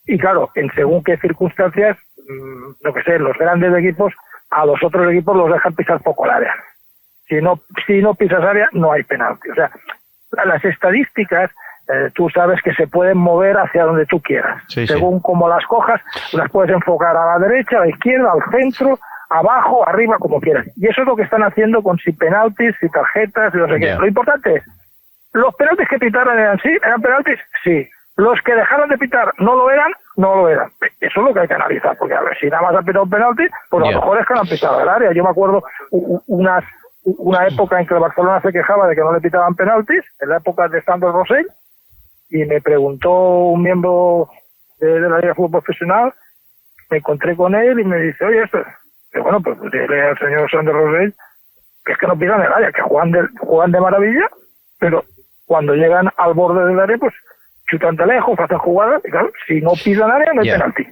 Y claro, en según qué circunstancias, lo que sé, los grandes equipos, a los otros equipos los dejan pisar poco el área. Si no pisas área, no hay penalti. O sea, las estadísticas, tú sabes que se pueden mover hacia donde tú quieras. Sí, según cómo las cojas, las puedes enfocar a la derecha, a la izquierda, al centro, abajo, arriba, como quieras. Y eso es lo que están haciendo con si penaltis, si tarjetas, y no sé qué. Lo importante es, ¿los penaltis que pitaron eran penaltis? Sí. ¿Los que dejaron de pitar no lo eran? No lo eran. Eso es lo que hay que analizar, porque a ver, si nada más han pitado un penalti, pues a lo mejor es que no han pitado el área. Yo me acuerdo una época en que el Barcelona se quejaba de que no le pitaban penaltis, en la época de Sandro Rosell, y me preguntó un miembro de la Liga de Fútbol Profesional, me encontré con él y me dice, oye, esto, y bueno, pues dile al señor Sandro Rosell que es que no pitan el área, que juegan de maravilla, pero cuando llegan al borde del área, pues chutan de lejos, hacen jugadas, y claro, si no pisan área, no hay penalti.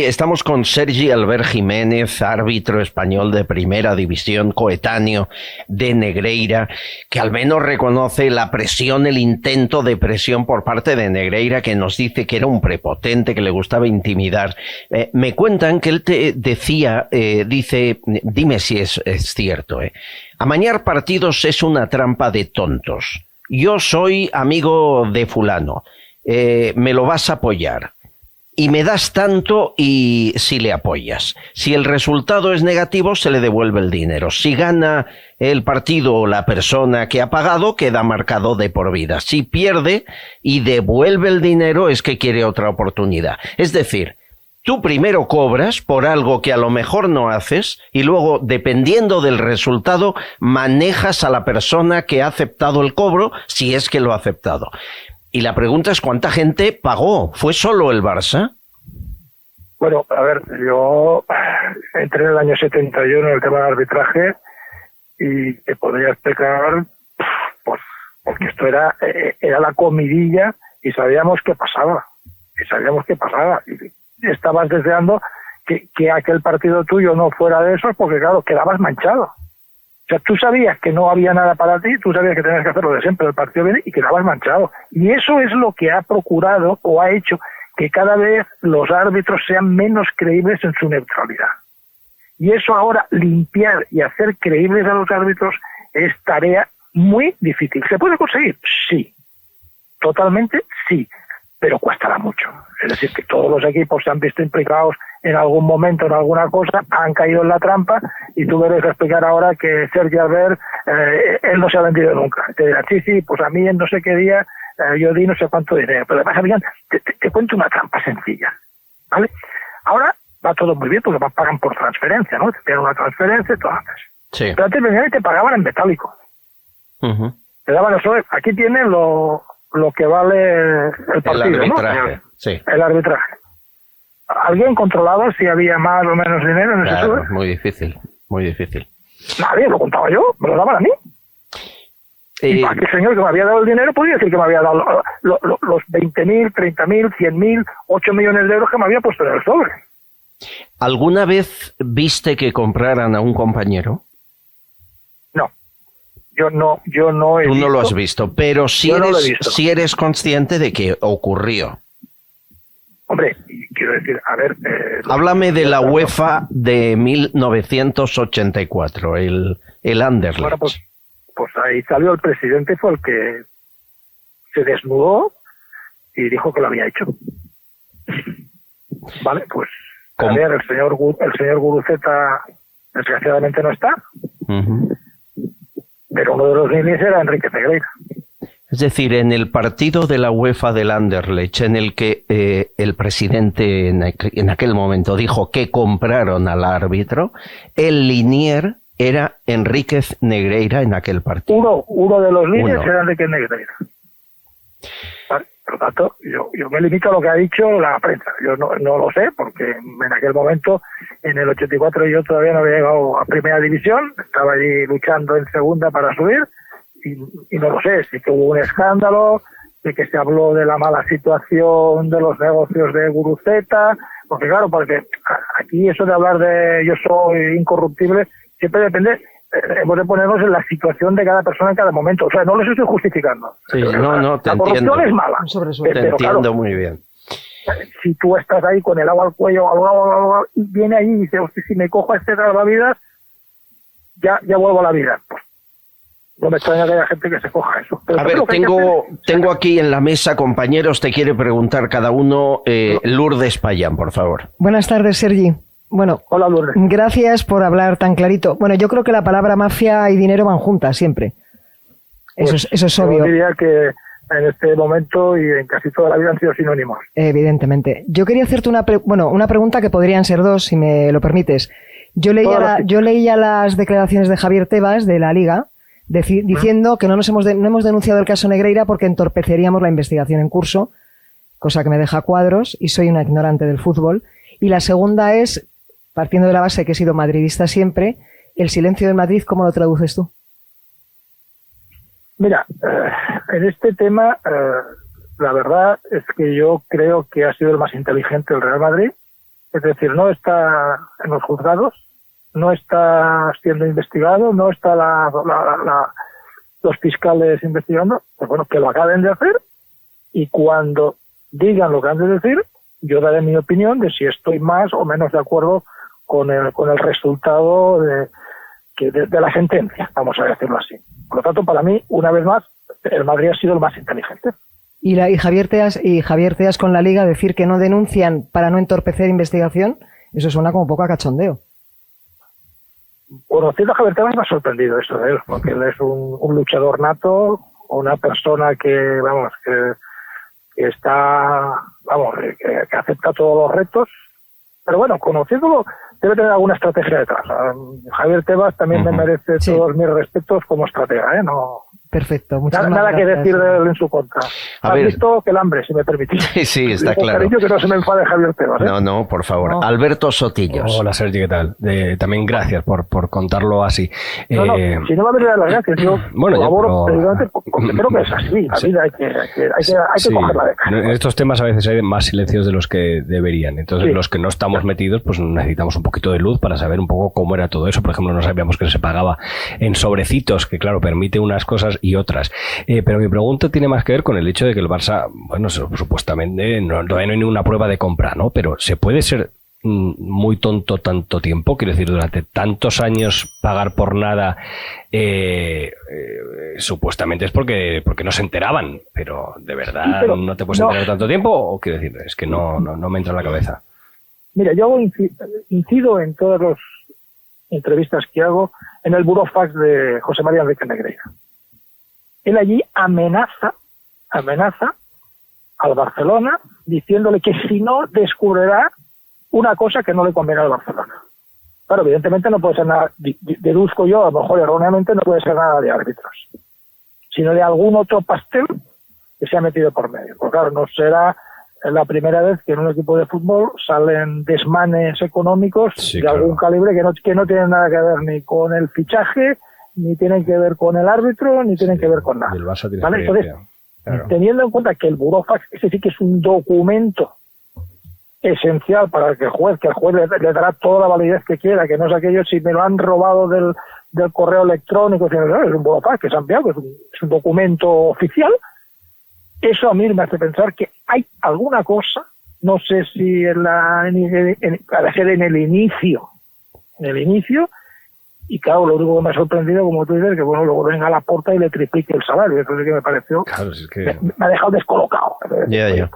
Estamos con Sergi Albert Jiménez, árbitro español de primera división, coetáneo de Negreira, que al menos reconoce la presión, el intento de presión por parte de Negreira, que nos dice que era un prepotente, que le gustaba intimidar. Me cuentan que él te decía, dime si es cierto, amañar partidos es una trampa de tontos. Yo soy amigo de fulano, me lo vas a apoyar y me das tanto y si le apoyas. Si el resultado es negativo, se le devuelve el dinero. Si gana el partido o la persona que ha pagado, queda marcado de por vida. Si pierde y devuelve el dinero, es que quiere otra oportunidad. Es decir, tú primero cobras por algo que a lo mejor no haces y luego, dependiendo del resultado, manejas a la persona que ha aceptado el cobro, si es que lo ha aceptado. Y la pregunta es, ¿cuánta gente pagó? ¿Fue solo el Barça? Bueno, a ver, yo entré en el año 71 en el tema del arbitraje y te podría explicar, pues, porque esto era la comidilla y sabíamos qué pasaba. Estabas deseando que aquel partido tuyo no fuera de esos porque, claro, quedabas manchado. O sea, tú sabías que no había nada para ti, tú sabías que tenías que hacer lo de siempre, el partido viene y quedabas manchado. Y eso es lo que ha procurado o ha hecho que cada vez los árbitros sean menos creíbles en su neutralidad. Y eso ahora, limpiar y hacer creíbles a los árbitros es tarea muy difícil. ¿Se puede conseguir? Sí. Totalmente sí. Pero cuestará mucho. Es decir, que todos los equipos se han visto implicados en algún momento en alguna cosa, han caído en la trampa, y tú debes explicar ahora que Sergi Albert, él no se ha vendido nunca. Te dirá, sí, pues a mí en no sé qué día yo di no sé cuánto dinero. Pero además, Adrián, te cuento una trampa sencilla, ¿vale? Ahora va todo muy bien porque pagan por transferencia, ¿no? Te tienen una transferencia y todo haces. Sí. Pero antes venían y te pagaban en metálico. Te daban eso, aquí tienen lo que vale el partido, el arbitraje, ¿no? Sí. El arbitraje. ¿Alguien controlaba si había más o menos dinero en ese sobre? Muy difícil, muy difícil. Nadie, lo contaba yo, me lo daban a mí. Y aquel señor que me había dado el dinero podía decir que me había dado los 20.000, 30.000, 100.000, 8 millones de euros que me había puesto en el sobre. ¿Alguna vez viste que compraran a un compañero? No. Yo no he Tú visto. no lo has visto, pero sí eres consciente de que ocurrió. Hombre, quiero decir, a ver... Háblame de la UEFA de 1984, el Anderlecht. Bueno, pues ahí salió el presidente, fue el que se desnudó y dijo que lo había hecho. Vale, pues a ver, el señor Guruceta desgraciadamente no está, pero uno de los niños era Enrique Negreira. Es decir, en el partido de la UEFA del Anderlecht, en el que el presidente en aquel momento dijo que compraron al árbitro, el linier era Enríquez Negreira en aquel partido. Uno de los líderes era Enrique Negreira. Vale, por lo tanto, yo me limito a lo que ha dicho la prensa. Yo no lo sé, porque en aquel momento, en el 84, yo todavía no había llegado a primera división, estaba allí luchando en segunda para subir, y no lo sé, sí que hubo un escándalo, de que se habló de la mala situación de los negocios de Guruceta, porque claro, porque aquí eso de hablar de yo soy incorruptible, siempre depende hemos de ponernos en la situación de cada persona en cada momento. O sea, no los estoy justificando. Sí, no, te la corrupción entiendo. es mala. Te entiendo muy bien. Si tú estás ahí con el agua al cuello, y viene ahí y dice, hostia, si me cojo a este salvavidas, ya vuelvo a la vida. Pues, no me extraña que haya gente que se coja eso. Pero a ver, tengo aquí en la mesa, compañeros, te quiere preguntar cada uno. Lourdes Payán, por favor. Buenas tardes, Sergi. Bueno, hola, Lourdes. Gracias por hablar tan clarito. Bueno, yo creo que la palabra mafia y dinero van juntas siempre. Pues, eso es obvio. Yo diría que en este momento y en casi toda la vida han sido sinónimos. Evidentemente. Yo quería hacerte una pregunta que podrían ser dos, si me lo permites. Yo leía las declaraciones de Javier Tebas de la Liga diciendo que no hemos denunciado el caso Negreira porque entorpeceríamos la investigación en curso, cosa que me deja cuadros y soy una ignorante del fútbol. Y la segunda es, partiendo de la base que he sido madridista siempre, el silencio del Madrid, ¿cómo lo traduces tú? Mira, en este tema, la verdad es que yo creo que ha sido el más inteligente el Real Madrid. Es decir, no está en los juzgados, no está siendo investigado, no está los fiscales investigando. Pues bueno, que lo acaben de hacer y cuando digan lo que han de decir, yo daré mi opinión de si estoy más o menos de acuerdo con el resultado de la sentencia, vamos a decirlo así. Por lo tanto, para mí, una vez más, el Madrid ha sido el más inteligente. Y Javier Teas con la Liga decir que no denuncian para no entorpecer investigación, eso suena como poco a cachondeo. Conociendo a Javier Tebas me ha sorprendido eso de él, porque él es un luchador nato, una persona que está, que acepta todos los retos, pero bueno, conociéndolo, debe tener alguna estrategia detrás. Javier Tebas también me merece todos mis respetos como estratega, No. Perfecto, nada que decir de él en su contra. Has visto que el hambre, si me permitís. Sí, está claro. Cariño, que no se me enfade Javier Tebas. No, por favor. No. Alberto Sotillos. Hola, Sergi, ¿qué tal? También gracias por contarlo así. Si no va a venir a las gracias, yo colaboro precisamente porque creo que es así. La vida hay que cogerla de cara. En estos temas a veces hay más silencios de los que deberían. Entonces, los que no estamos metidos, pues necesitamos un poquito de luz para saber un poco cómo era todo eso. Por ejemplo, no sabíamos que se pagaba en sobrecitos, que claro, permite unas cosas y otras. Pero mi pregunta tiene más que ver con el hecho de que el Barça, bueno, supuestamente todavía no hay ninguna prueba de compra, ¿no? Pero ¿se puede ser muy tonto tanto tiempo? Quiero decir, durante tantos años pagar por nada, supuestamente es porque no se enteraban, pero ¿de verdad no te puedes enterar tanto tiempo? O quiero decir, es que no me entra en la cabeza. Mira, yo incido en todas las entrevistas que hago en el burofax de José María Enrique Negreira. Él allí amenaza al Barcelona diciéndole que si no descubrirá una cosa que no le conviene al Barcelona. Claro, evidentemente no puede ser nada, deduzco yo, a lo mejor erróneamente, no puede ser nada de árbitros, sino de algún otro pastel que se ha metido por medio. Porque claro, no será la primera vez que en un equipo de fútbol salen desmanes económicos de algún calibre que no tienen nada que ver ni con el fichaje, ni tienen que ver con el árbitro, ni tienen que ver con nada. ¿Vale? Entonces, teniendo en cuenta que el burofax, ese sí que es un documento esencial para que el juez le dará toda la validez que quiera, que no es aquello si me lo han robado del correo electrónico, sino es un burofax que se ha enviado, que es un documento oficial. Eso a mí me hace pensar que hay alguna cosa, no sé si para ser en el inicio, y claro, lo único que me ha sorprendido, como tú dices, que bueno, luego venga a la puerta y le triplique el salario. Eso sí que me pareció. Claro, es que me ha dejado descolocado. Ya.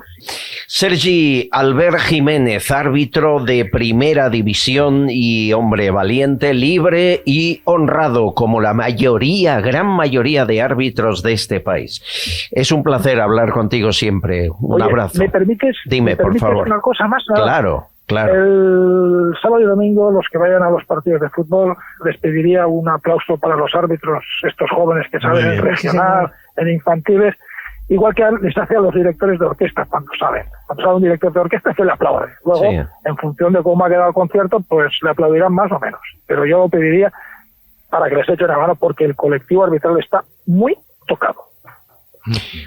Sergi Albert Jiménez, árbitro de Primera División y hombre valiente, libre y honrado, como la gran mayoría de árbitros de este país. Es un placer hablar contigo siempre. Un abrazo. ¿Me permites? Dime, por favor. Una cosa más. Claro. El sábado y domingo, los que vayan a los partidos de fútbol, les pediría un aplauso para los árbitros, estos jóvenes que saben en regional, en infantiles, igual que les hace a los directores de orquesta cuando saben. Cuando sabe un director de orquesta se le aplaude. Luego, en función de cómo ha quedado el concierto, pues le aplaudirán más o menos. Pero yo pediría para que les echen la mano porque el colectivo arbitral está muy tocado.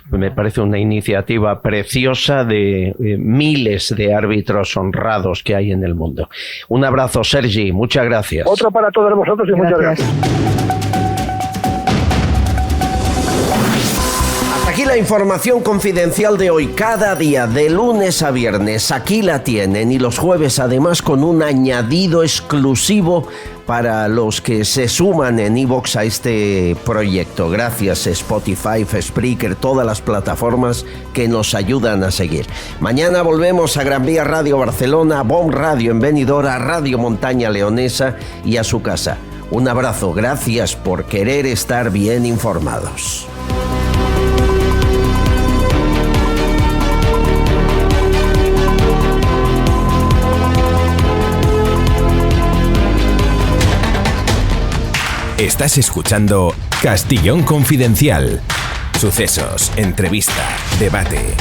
Me parece una iniciativa preciosa de miles de árbitros honrados que hay en el mundo. Un abrazo, Sergi, muchas gracias. Otro para todos vosotros y muchas gracias. Aquí la información confidencial de hoy, cada día, de lunes a viernes, aquí la tienen, y los jueves además con un añadido exclusivo para los que se suman en iVoox a este proyecto. Gracias Spotify, Spreaker, todas las plataformas que nos ayudan a seguir. Mañana volvemos a Gran Vía Radio Barcelona, BOM Radio en Benidorm, Radio Montaña Leonesa y a su casa. Un abrazo, gracias por querer estar bien informados. Estás escuchando Castellón Confidencial. Sucesos, entrevista, debate.